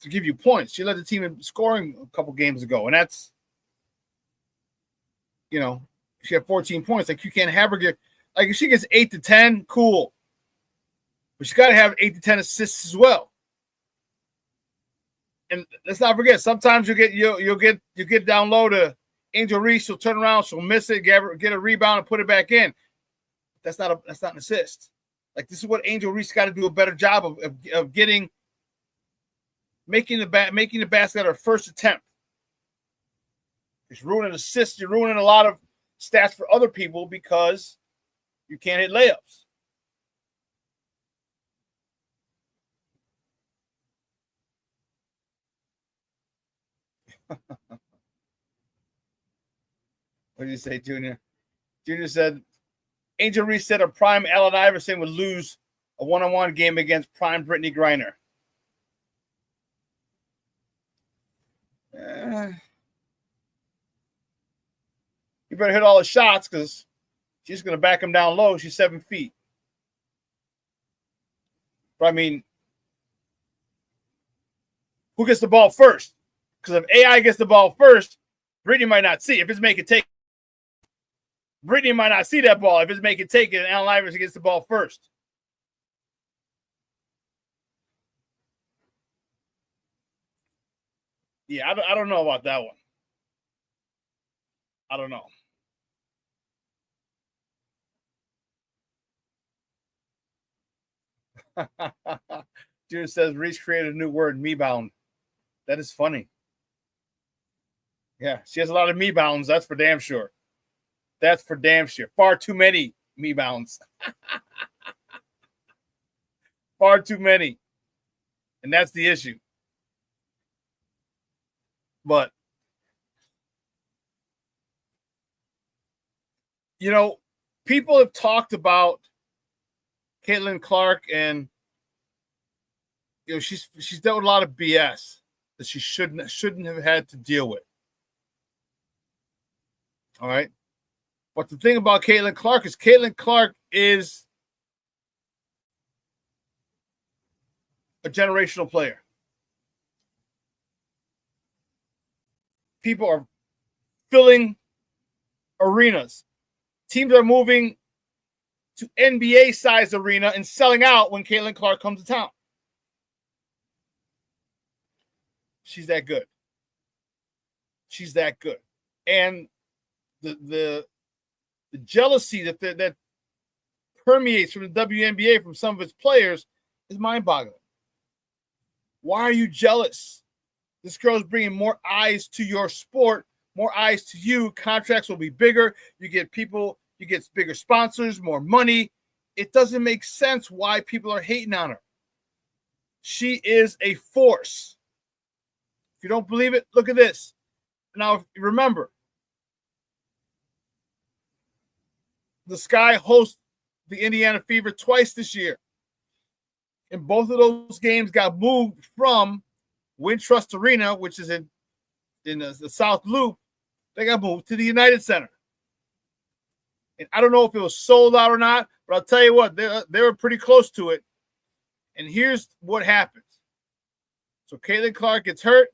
Speaker 6: give you points. She led the team in scoring a couple games ago, and that's, she had 14 points. Like, you can't have her get, like, if she gets 8 to 10, cool. But she's got to have 8 to 10 assists as well. And let's not forget, sometimes you'll get down low to Angel Reese. She'll turn around, she'll miss it, get a rebound, and put it back in. That's not an assist. Like, this is what Angel Reese got to do a better job of making the basket at her first attempt. It's ruining assists. You're ruining a lot of stats for other people because you can't hit layups. What did you say, Junior? Junior said, Angel Reese said a prime Allen Iverson would lose a one-on-one game against prime Brittany Griner. You better hit all the shots because she's going to back him down low. She's 7 feet. But, I mean, who gets the ball first? Because if AI gets the ball first, Brittany might not see. If it's make it take, Brittany might not see that ball. If it's make it take it, and Allen Iverson gets the ball first. Yeah, I don't know about that one. I don't know. Junior says Reese created a new word, me-bound. That is funny. Yeah, she has a lot of me-bounds. That's for damn sure. That's for damn sure. Far too many me-bounds. Far too many. And that's the issue. But, people have talked about Caitlin Clark, and she's dealt with a lot of BS that she shouldn't have had to deal with. All right. But the thing about Caitlin Clark is a generational player. People are filling arenas. Teams are moving to NBA-sized arena and selling out when Caitlin Clark comes to town. She's that good. She's that good. And the jealousy that permeates from the WNBA from some of its players is mind-boggling. Why are you jealous? This girl's bringing more eyes to your sport, more eyes to you. Contracts will be bigger. You get bigger sponsors, more money. It doesn't make sense why people are hating on her. She is a force. If you don't believe it, look at this. Now, remember, the Sky hosts the Indiana Fever twice this year. And both of those games got moved from Wintrust Arena, which is in the South Loop. They got moved to the United Center. And I don't know if it was sold out or not, but I'll tell you what, they were pretty close to it. And here's what happens. So Caitlin Clark gets hurt.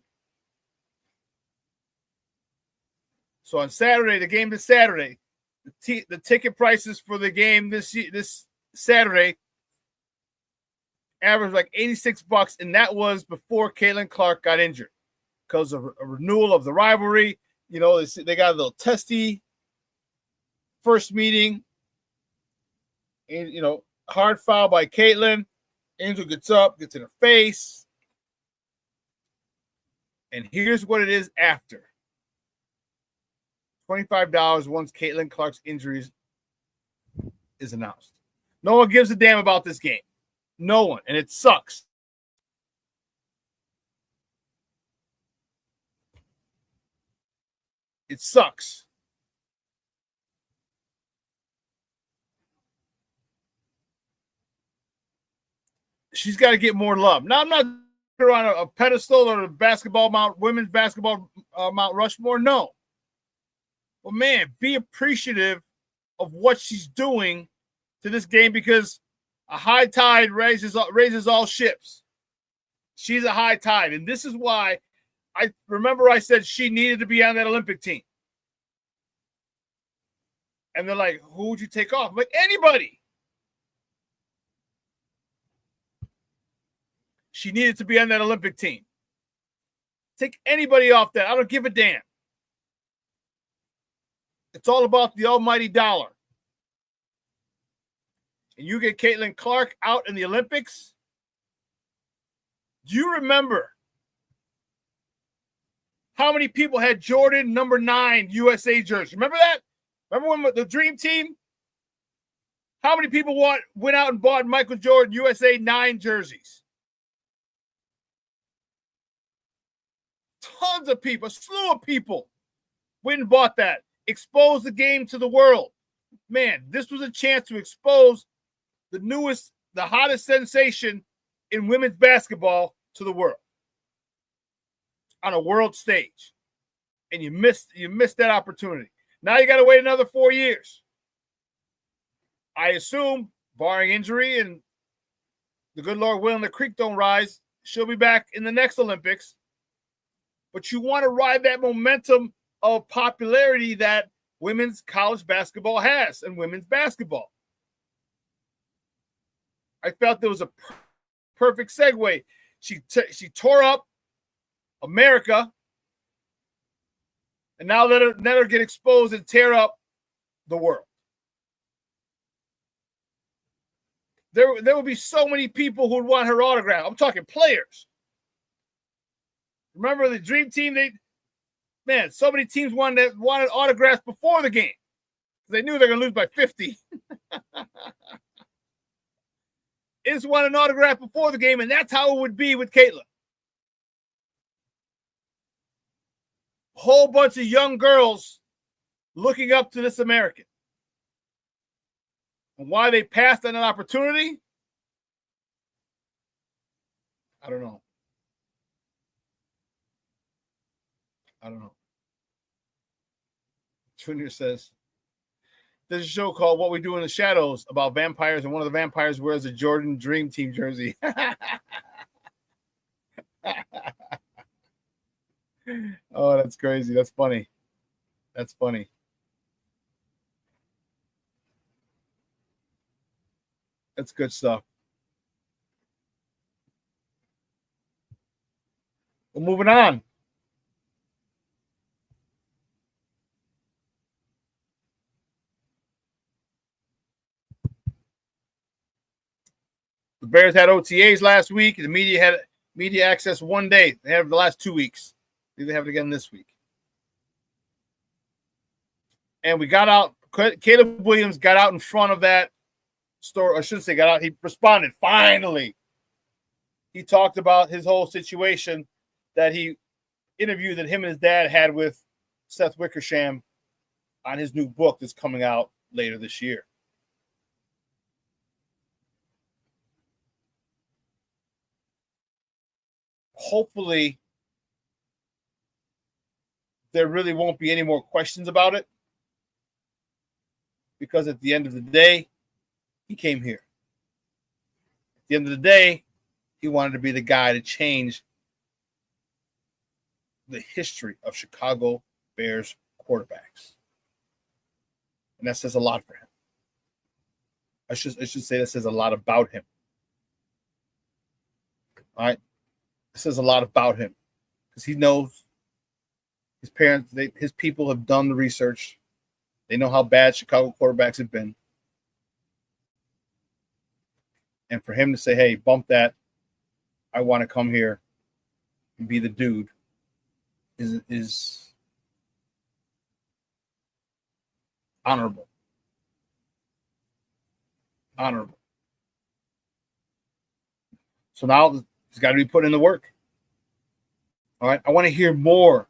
Speaker 6: So on Saturday, the game is Saturday. The ticket prices for the game this Saturday averaged like $86, and that was before Caitlin Clark got injured because of a renewal of the rivalry. You know, they got a little testy first meeting, and you know, hard foul by Caitlin. Angel gets up, gets in her face, and here's what it is after. $25 once Caitlin Clark's injuries is announced. No one gives a damn about this game. No one, and it sucks. It sucks. She's got to get more love. Now, I'm not her on a pedestal or a women's basketball Mount Rushmore. No. But man, be appreciative of what she's doing to this game, because a high tide raises all ships. She's a high tide. And this is why I said she needed to be on that Olympic team. And they're like, who would you take off? I'm like, anybody. She needed to be on that Olympic team. Take anybody off that. I don't give a damn. It's all about the almighty dollar. And you get Caitlin Clark out in the Olympics. Do you remember how many people had Jordan number 9 USA jersey? Remember that? Remember when the Dream Team? How many people went out and bought Michael Jordan USA 9 jerseys? Tons of people, a slew of people went and bought that. Expose the game to the world. Man, this was a chance to expose the hottest sensation in women's basketball to the world on a world stage. And you missed that opportunity. Now you got to wait another 4 years. I assume, barring injury and the good Lord willing the creek don't rise, she'll be back in the next Olympics. But you want to ride that momentum of popularity that women's college basketball has and women's basketball. I felt there was a perfect segue. She tore up America, and now let her get exposed and tear up the world. There will be so many people who would want her autograph. I'm talking players. Remember the Dream Team? So many teams wanted autographs before the game. They knew they were going to lose by 50. They just wanted an autograph before the game, and that's how it would be with Caitlin. A whole bunch of young girls looking up to this American. And why they passed on an opportunity, I don't know. Junior says, there's a show called What We Do in the Shadows about vampires, and one of the vampires wears a Jordan Dream Team jersey. Oh, that's crazy. That's funny. That's funny. That's good stuff. Well, moving on. The Bears had OTAs last week. The media had media access one day. They have the last 2 weeks. They have it again this week. And we got out. Caleb Williams got out in front of that story. I shouldn't say got out. He responded finally. He talked about his whole situation that he interviewed that him and his dad had with Seth Wickersham on his new book that's coming out later this year. Hopefully, there really won't be any more questions about it, because at the end of the day, he came here. At the end of the day, he wanted to be the guy to change the history of Chicago Bears quarterbacks. And that says a lot for him. I should say that says a lot about him. All right. It says a lot about him because he knows his parents, his people have done the research. They know how bad Chicago quarterbacks have been. And for him to say, hey, bump that, I want to come here and be the dude is honorable. Honorable. So now he's got to be put in the work. All right. I want to hear more.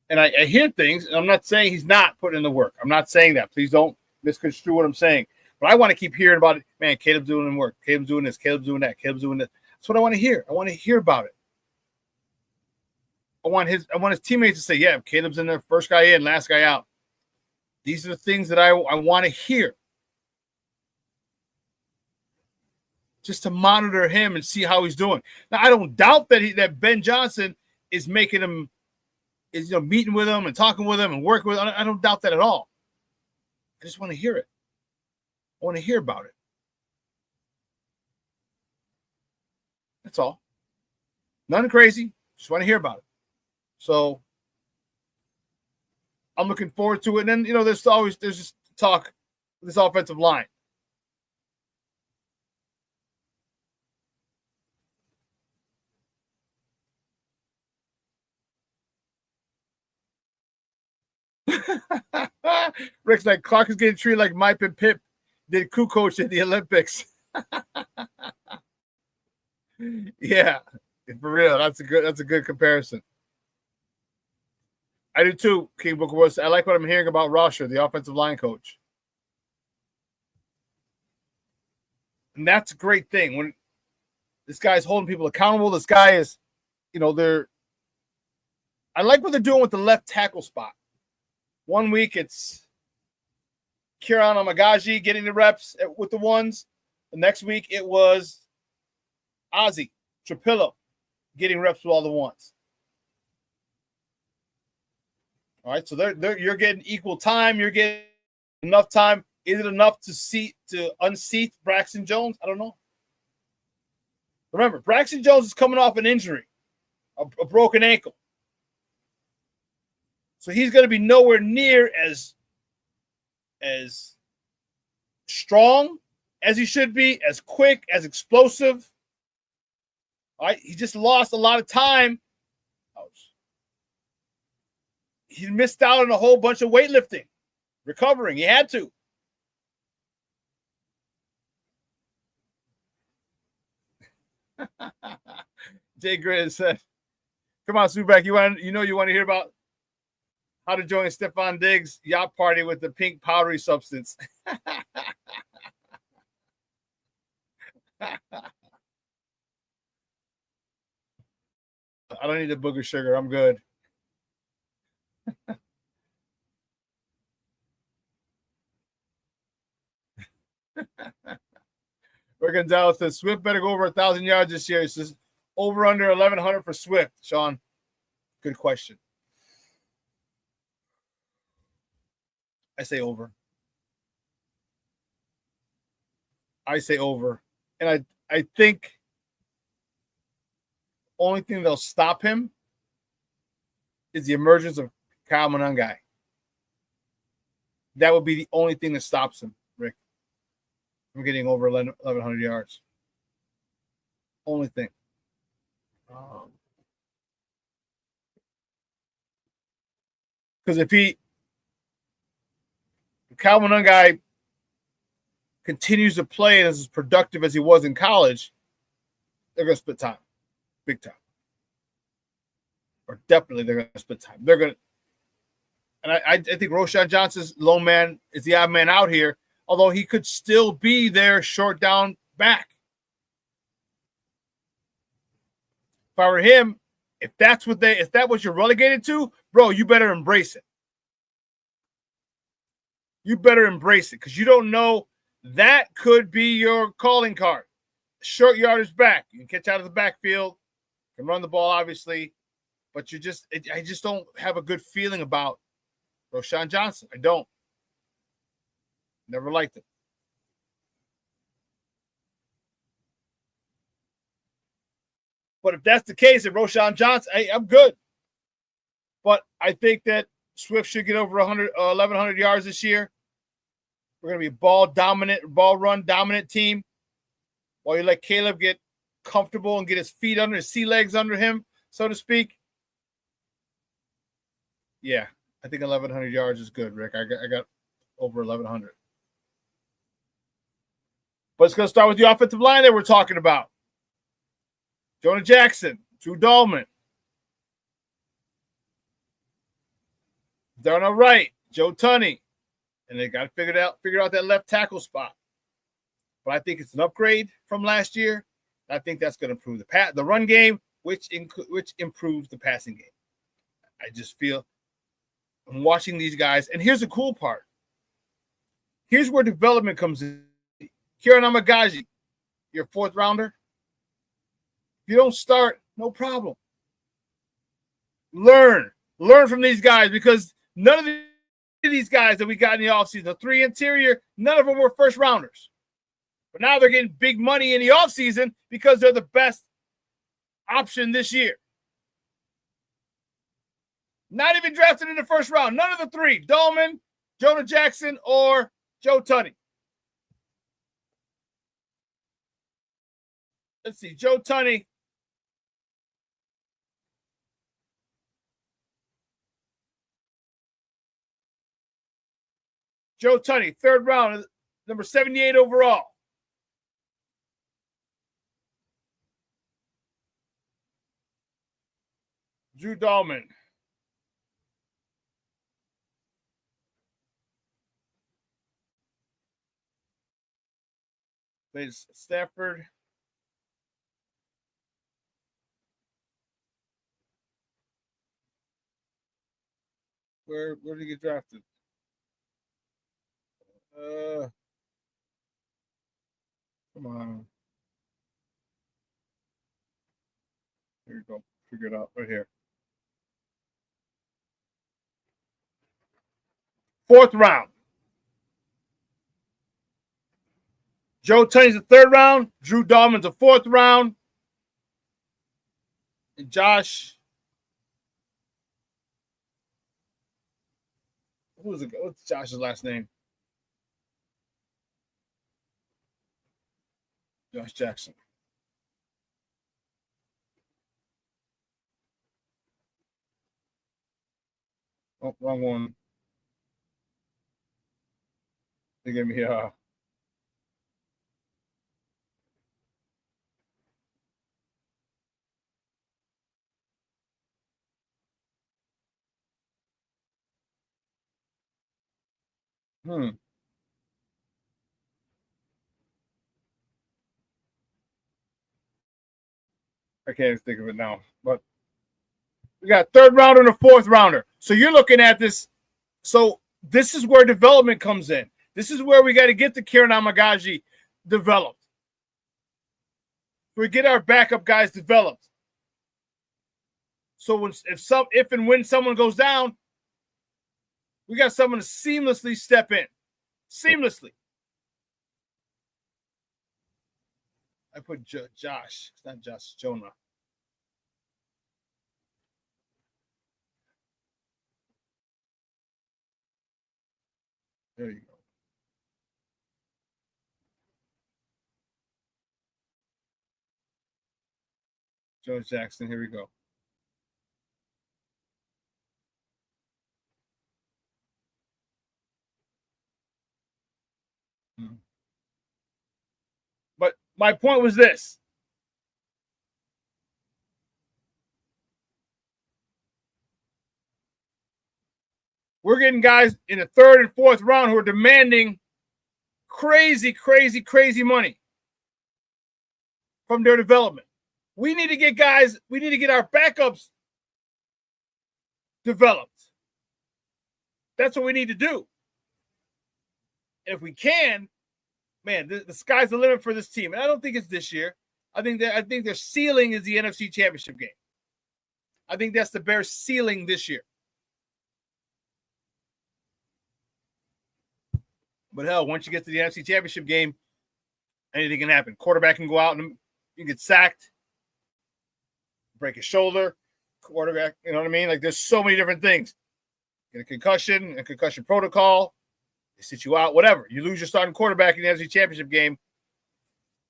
Speaker 6: And I hear things, and I'm not saying he's not putting in the work. I'm not saying that. Please don't misconstrue what I'm saying. But I want to keep hearing about it. Man, Caleb's doing the work. Caleb's doing this. Caleb's doing that. Caleb's doing this. That's what I want to hear. I want to hear about it. I want his teammates to say, yeah, Caleb's in there, first guy in, last guy out. These are the things that I want to hear. Just to monitor him and see how he's doing. Now, I don't doubt that Ben Johnson is making him, is meeting with him and talking with him and working with him. I don't doubt that at all. I just want to hear it. I want to hear about it. That's all. Nothing crazy. Just want to hear about it. So I'm looking forward to it. And then, there's just talk with this offensive line. Rick's like, Clark is getting treated like Mike and Pip did crew coach at the Olympics. Yeah, for real. That's a good comparison. I do too, King Booker Woods. I like what I'm hearing about Rosher, the offensive line coach. And that's a great thing. When this guy's holding people accountable, this guy is, I like what they're doing with the left tackle spot. 1 week it's Kieran Amagaji getting the reps with the ones. The next week it was Ozzie Trapillo getting reps with all the ones. All right, so you're getting equal time. You're getting enough time. Is it enough to unseat Braxton Jones? I don't know. Remember, Braxton Jones is coming off an injury, a broken ankle. So he's going to be nowhere near as strong as he should be, as quick, as explosive. All right, he just lost a lot of time. He missed out on a whole bunch of weightlifting, recovering. He had to. Jay Grid said, "Come on, SuperBack, you want to hear about how to join Stephon Diggs' yacht party with the pink powdery substance." I don't need the booger sugar. I'm good. Rick Gonzalez says Swift better go over 1,000 yards this year. He says over under 1,100 for Swift. Shawn, good question. I say over. And I think only thing that'll stop him is the emergence of Kyle Monangai. That would be the only thing that stops him, Rick. I'm getting over 1,100 yards. Only thing. Because if Kyle Monangai continues to play and is as productive as he was in college, they're going to split time. Big time. Or definitely they're going to split time. They're going to, and I think Roschon Johnson's lone man is the odd man out here, although he could still be their short down back. If I were him, if that's what you're relegated to, bro, you better embrace it. You better embrace it because you don't know that could be your calling card. Short yardage back. You can catch out of the backfield, can run the ball, obviously, but I just don't have a good feeling about Roschon Johnson. I don't. Never liked him. But if that's the case, if Roschon Johnson, hey, I'm good. But I think that Swift should get over 1,100 yards this year. We're going to be ball run dominant team. While you let Caleb get comfortable and get his feet under, his sea legs under him, so to speak. Yeah, I think 1,100 yards is good, Rick. I got over 1,100. But it's going to start with the offensive line that we're talking about. JonahJackson, Drew Dahlman, Darnell Wright, Joe Tunney, and they got to figure out that left tackle spot. But I think it's an upgrade from last year. I think that's going to improve the run game, which improves the passing game. I just feel I'm watching these guys, and here's the cool part. Here's where development comes in. Kieran Amagaji, your 4th rounder. If you don't start, no problem. Learn from these guys, because none of these guys that we got in the offseason, the 3 interior, none of them were first rounders. But now they're getting big money in the offseason because they're the best option this year. Not even drafted in the first round. None of the 3, Dahlman, JonahJackson, or Joe Tunney. Let's see, Joe Tunney. Joe Tunney, 3rd round, number 78 overall. Drew Dahlman. Plays Stafford. Where did he get drafted? Come on. Here you go. Figure it out right here. 4th round. Joe Tunney's the 3rd round. Drew Dahlman's the 4th round. And Josh. What's Josh's last name? Josh Jackson. Oh, wrong one. They gave me I can't even think of it now. But we got 3rd rounder and a 4th rounder. So you're looking at this. So this is where development comes in. This is where we got to get the Kieran Amagaji developed. We get our backup guys developed. So if and when someone goes down, we got someone to seamlessly step in. Seamlessly. I put Josh. It's not Josh, Jonah. There you go. JonahJackson, here we go. But my point was this. We're getting guys in the 3rd and 4th round who are demanding crazy money from their development. We need to get guys, we need to get our backups developed. That's what we need to do. And if we can, man, the sky's the limit for this team. And I don't think it's this year. I think their ceiling is the NFC Championship game. I think that's the Bears' ceiling this year. But hell, once you get to the NFC Championship game, anything can happen. Quarterback can go out and you get sacked. break his shoulder, quarterback, you know what I mean? Like there's so many different things. Get a concussion protocol, they sit you out, whatever. You lose your starting quarterback in the NFC Championship game,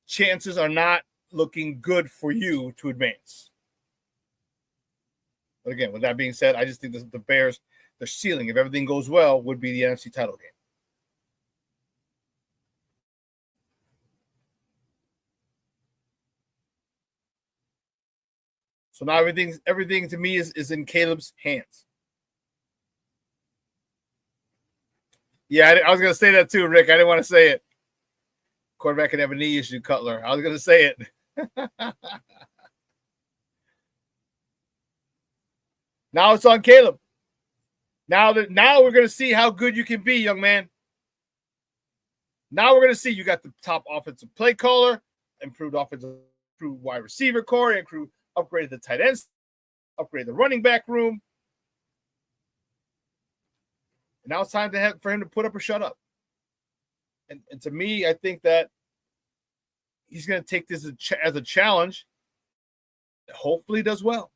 Speaker 6: chances are not looking good for you to advance. But again, with that being said, I just think the Bears, their ceiling, if everything goes well, would be the NFC title game. So now everything to me is in Caleb's hands. Yeah, I was going to say that too, Rick. I didn't want to say it. Quarterback can have a knee issue, Cutler. I was going to say it. Now it's on Caleb. Now we're going to see how good you can be, young man. Now we're going to see you got the top offensive play caller, improved wide receiver core, upgraded the tight ends, upgraded the running back room. And now it's time for him to put up or shut up. And to me, I think that he's going to take this as a challenge. Hopefully does well.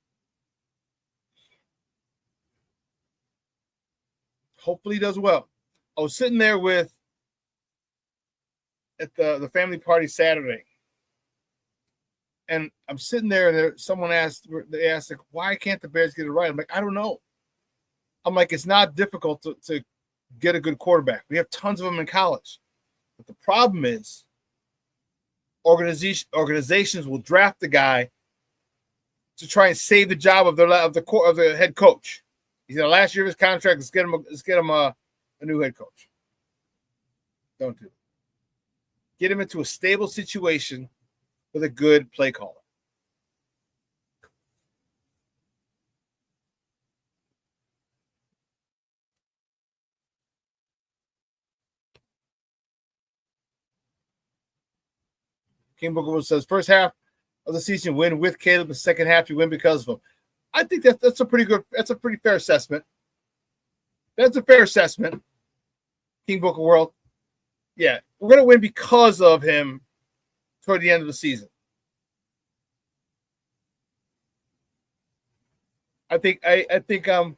Speaker 6: Hopefully does well. I was sitting there at the family party Saturday. And I'm sitting there and someone asked, like, why can't the Bears get it right? I'm like, I don't know. I'm like, it's not difficult to get a good quarterback. We have tons of them in college. But the problem is organizations will draft the guy to try and save the job of the head coach. He's in the last year of his contract. Let's get him a new head coach. Don't do it. Get him into a stable situation with a good play caller. King Booker says, first half of the season win with Caleb, the second half you win because of him. I think that's a pretty fair assessment. That's a fair assessment. King Booker World. Yeah, we're going to win because of him toward the end of the season. I think I'm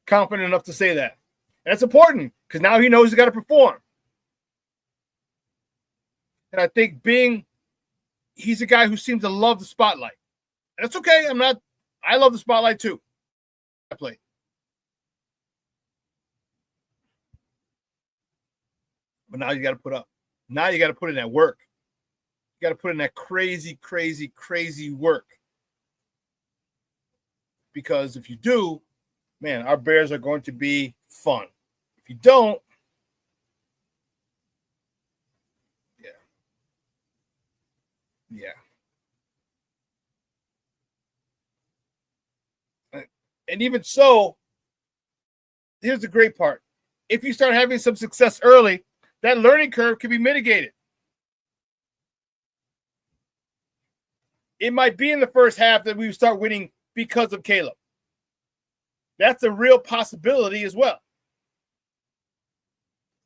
Speaker 6: confident enough to say that. And that's important because now he knows he's got to perform. And I think he's a guy who seems to love the spotlight. And that's okay. I love the spotlight too. I play. But now you got to put up. Now you got to put in that work. You got to put in that crazy, crazy, crazy work. Because if you do, man, our Bears are going to be fun. If you don't, yeah. And even so, here's the great part. If you start having some success early, that learning curve can be mitigated. It might be in the first half that we start winning because of Caleb. That's a real possibility as well.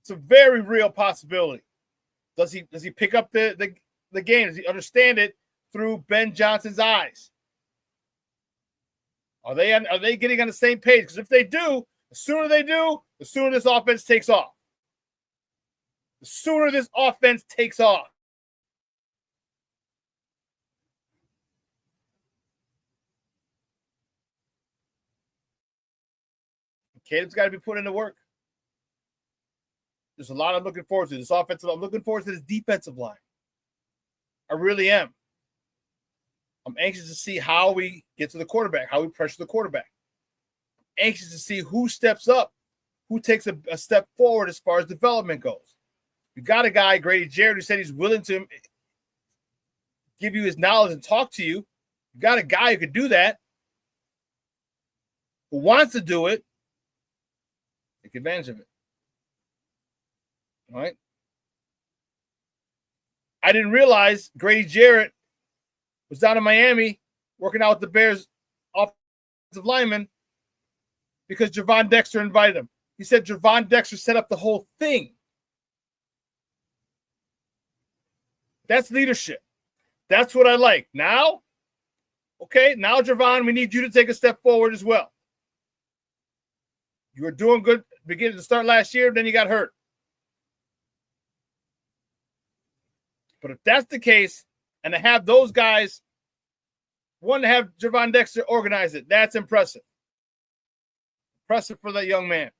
Speaker 6: It's a very real possibility. Does he pick up the game? Does he understand it through Ben Johnson's eyes? Are they getting on the same page? Because if they do, the sooner they do, the sooner this offense takes off. The sooner this offense takes off. Caleb's got to be put into work. There's a lot I'm looking forward to. This offensive, I'm looking forward to this defensive line. I really am. I'm anxious to see how we get to the quarterback, how we pressure the quarterback. I'm anxious to see who steps up, who takes a step forward as far as development goes. You got a guy, Grady Jarrett, who said he's willing to give you his knowledge and talk to you. You got a guy who can do that, who wants to do it. Take advantage of it. All right. I didn't realize Grady Jarrett was down in Miami working out with the Bears offensive lineman because Gervon Dexter invited him. He said Gervon Dexter set up the whole thing. That's leadership. That's what I like. Now, Okay, now, Gervon, we need you to take a step forward as well. You were doing good beginning to start last year, then you got hurt. But if that's the case, and to have those guys, one, to have Gervon Dexter organize it, that's impressive. Impressive for that young man.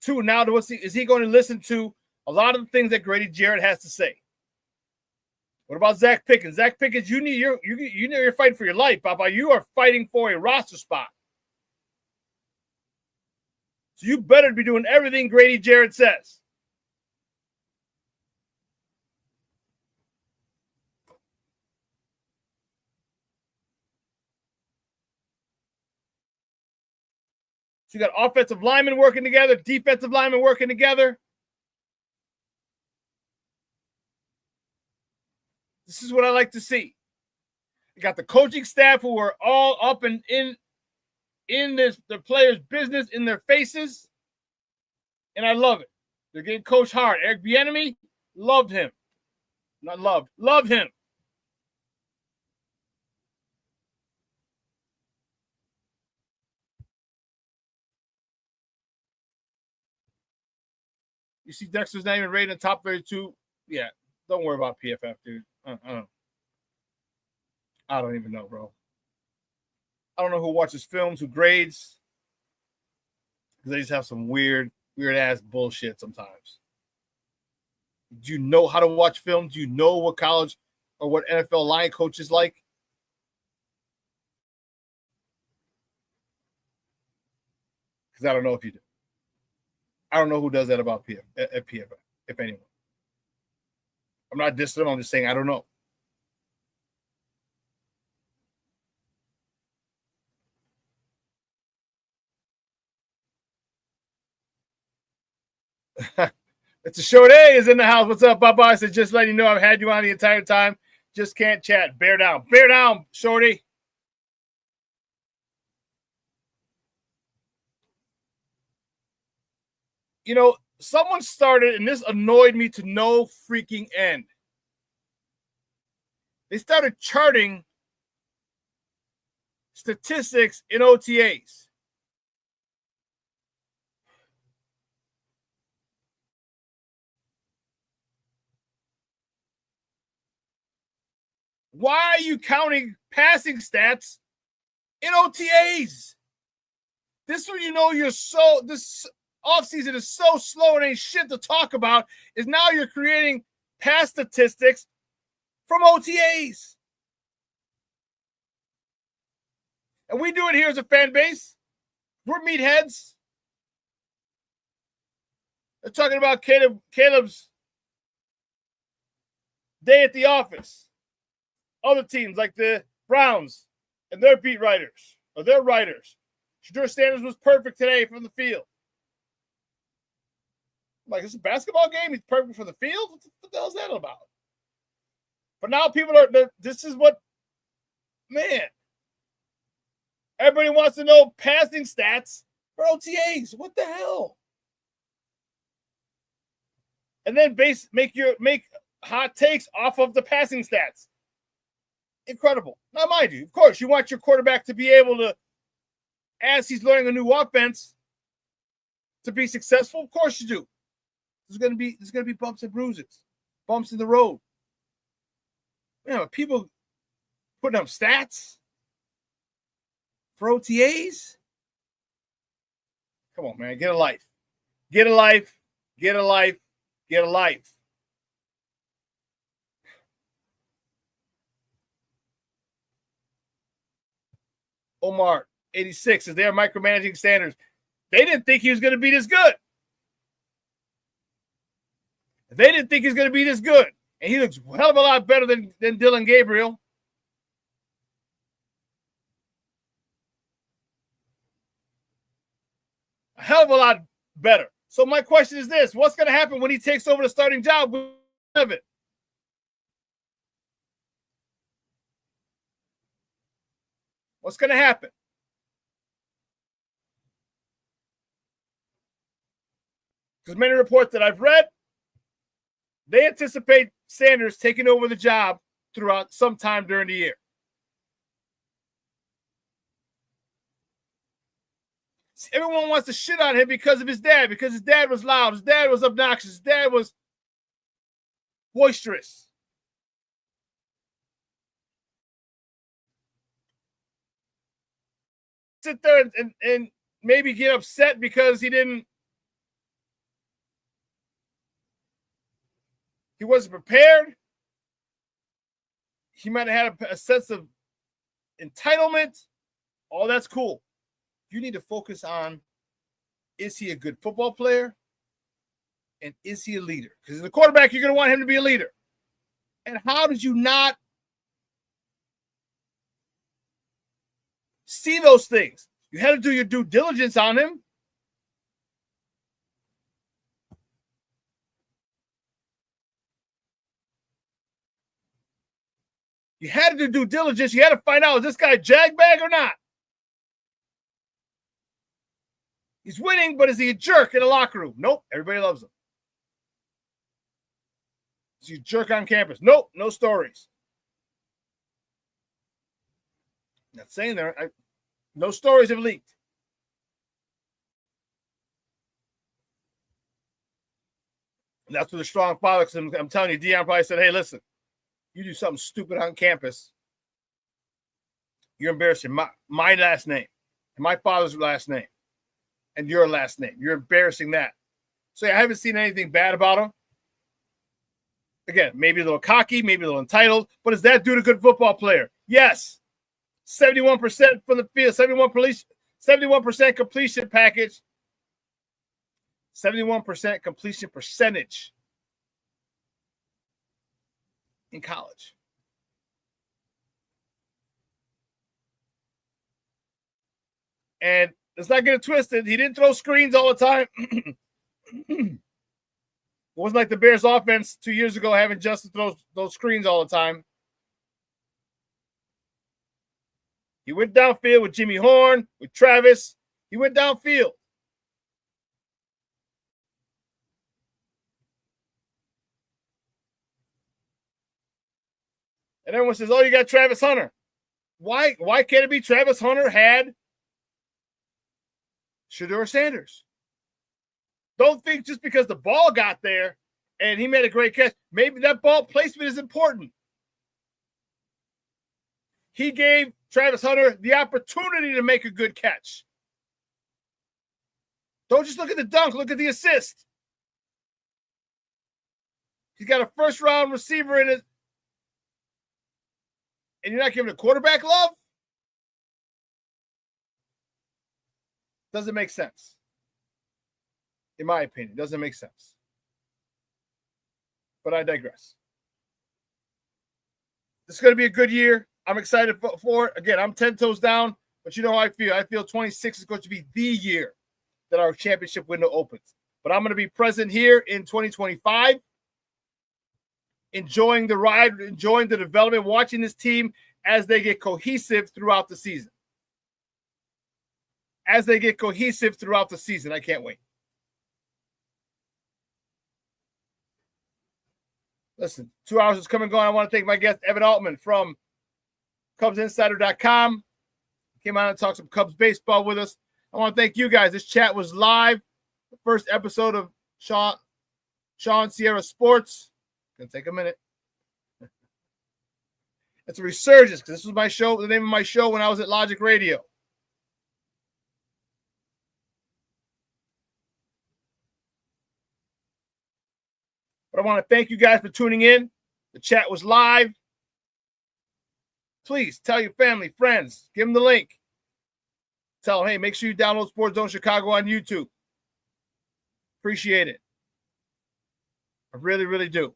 Speaker 6: Two, now is he going to listen to a lot of the things that Grady Jarrett has to say? What about Zach Pickens? Zach Pickens, you know you're fighting for your life, Papa. You are fighting for a roster spot. So you better be doing everything Grady Jarrett says. So you got offensive linemen working together, defensive linemen working together. This is what I like to see. You got the coaching staff who are all up and in the players' business, in their faces. And I love it. They're getting coached hard. Eric Bieniemy, loved him. Not loved. Love him. You see Dexter's not even rated in the top 32. Yeah, don't worry about PFF, dude. I don't even know, bro. I don't know who watches films, who grades. They just have some weird ass bullshit sometimes. Do you know how to watch film? Do you know what college or what NFL line coach is like? Because I don't know if you do. I don't know who does that about PFF, if anyone. I'm not dissing them. I'm just saying I don't know. It's a short A is in the house. What's up, Baba? I said, just letting you know I've had you on the entire time. Just can't chat. Bear down. Bear down, Shorty. You know, someone started, and this annoyed me to no freaking end. They started charting statistics in OTAs. Why are you counting passing stats in OTAs? This one, you know, this offseason is so slow and ain't shit to talk about, is now you're creating pass statistics from OTAs. And we do it here as a fan base. We're meatheads. They're talking about Caleb's day at the office. Other teams like the Browns and their beat writers or their writers. Shadur Sanders was perfect today from the field. I'm like, it's a basketball game. He's perfect for the field. What the hell is that about? But now people are. This is what, man. Everybody wants to know passing stats for OTAs. What the hell? And then make hot takes off of the passing stats. Incredible. Now, mind you, of course, you want your quarterback to be able to, as he's learning a new offense, to be successful. Of course you do. There's going to be bumps and bruises, bumps in the road. You know, people putting up stats for OTAs. Come on, man, get a life. Get a life. Get a life. Get a life. Omar, 86, is there micromanaging Sanders? They didn't think he was going to be this good. They didn't think he's going to be this good. And he looks a hell of a lot better than Dylan Gabriel. A hell of a lot better. So my question is this. What's going to happen when he takes over the starting job with it? What's going to happen? Because many reports that I've read, they anticipate Sanders taking over the job throughout sometime during the year. Everyone wants to shit on him because of his dad, because his dad was loud, his dad was obnoxious, his dad was boisterous. Sit there and maybe get upset because he wasn't prepared. He might have had a sense of entitlement. All that's cool. You need to focus on, is he a good football player? And is he a leader? Because as a quarterback, you're going to want him to be a leader. And how did you not see those things? You had to do your due diligence on him. You had to do due diligence. You had to find out, is this guy a jagbag or not? He's winning, but is he a jerk in the locker room? Nope. Everybody loves him. Is he a jerk on campus? Nope. No stories. Not saying there. No stories have leaked. And that's what the strong father, because I'm telling you, Deion probably said, hey, listen, you do something stupid on campus, you're embarrassing my last name and my father's last name and your last name. You're embarrassing that. So yeah, I haven't seen anything bad about him. Again, maybe a little cocky, maybe a little entitled, but is that dude a good football player? Yes. 71% from the field, 71% completion package, 71% completion percentage in college. And let's not get it twisted. He didn't throw screens all the time. It wasn't like the Bears offense 2 years ago having Justin throw those screens all the time. He went downfield with Jimmy Horn, with Travis. He went downfield. And everyone says, oh, you got Travis Hunter. Why can't it be Travis Hunter had Shedeur Sanders? Don't think just because the ball got there and he made a great catch, maybe that ball placement is important. He gave Travis Hunter the opportunity to make a good catch. Don't just look at the dunk, look at the assist. He's got a first-round receiver in it, and you're not giving a quarterback love? Doesn't make sense. In my opinion, doesn't make sense. But I digress. This is going to be a good year. I'm excited for it. Again, I'm 10 toes down, but you know how I feel. I feel 26 is going to be the year that our championship window opens. But I'm going to be present here in 2025, enjoying the ride, enjoying the development, watching this team as they get cohesive throughout the season. I can't wait. Listen, 2 hours is coming and going. I want to thank my guest, Evan Alman from CubsInsider.com. Came on and talked some Cubs baseball with us. I want to thank you guys. This chat was live. The first episode of Shawn Sierra Sports. Gonna take a minute. It's a resurgence because this was my show, the name of my show when I was at Logic Radio. But I want to thank you guys for tuning in. The chat was live. Please tell your family, friends, give them the link. Tell them, hey, make sure you download Sports Zone Chicago on YouTube. Appreciate it. I really, really do.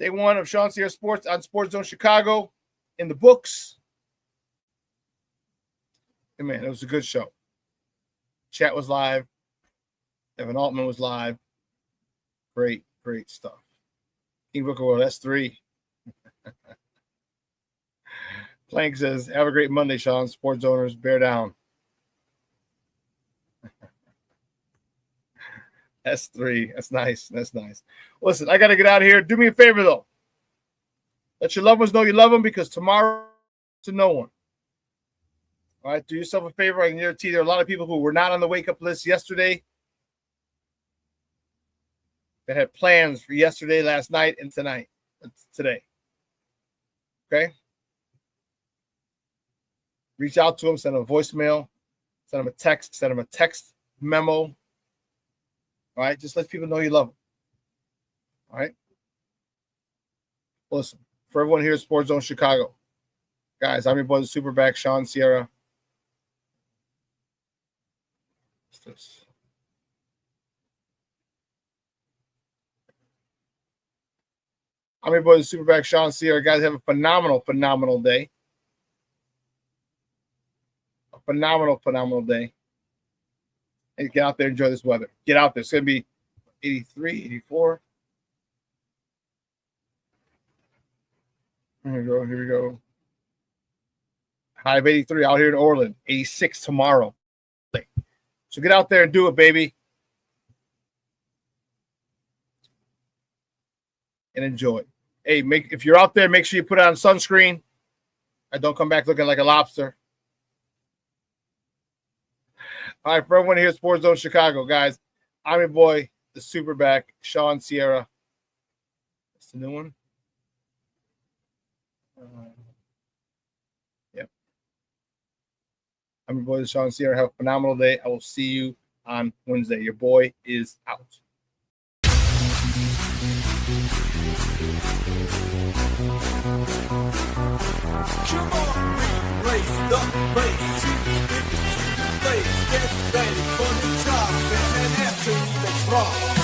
Speaker 6: Day one of Shawn Sierra Sports on Sports Zone Chicago in the books. And man, it was a good show. Chat was live. Evan Altman was live. Great, great stuff. King Booker World, that's 3. Plank says, have a great Monday, Shawn. Sports owners, bear down. That's 3. That's nice. That's nice. Listen, I got to get out of here. Do me a favor, though. Let your loved ones know you love them because tomorrow to no one. All right, do yourself a favor. I can guarantee there are a lot of people who were not on the wake-up list yesterday that had plans for yesterday, last night, and today. Okay? Reach out to them, send them a voicemail, send them a text memo. All right? Just let people know you love them. All right? Listen, for everyone here at Sports Zone Chicago, guys, I'm your boy, the SuperBack, Shawn Sierra. What's this? I'm your boy, the SuperBack, Shawn Sierra. Guys, have a phenomenal day. A phenomenal day. And get out there, enjoy this weather. Get out there. It's going to be 83, 84. Here we go. High of 83 out here in Orland. 86 tomorrow. So get out there and do it, baby. And enjoy. Hey, if you're out there, make sure you put on sunscreen. And don't come back looking like a lobster. All right, for everyone here at Sports Zone Chicago, guys, I'm your boy, the SuperBack, Shawn Sierra. That's the new one. Yep. I'm your boy, Shawn Sierra. Have a phenomenal day. I will see you on Wednesday. Your boy is out.
Speaker 8: Come on, race the race. Get ready for the top and after the drop.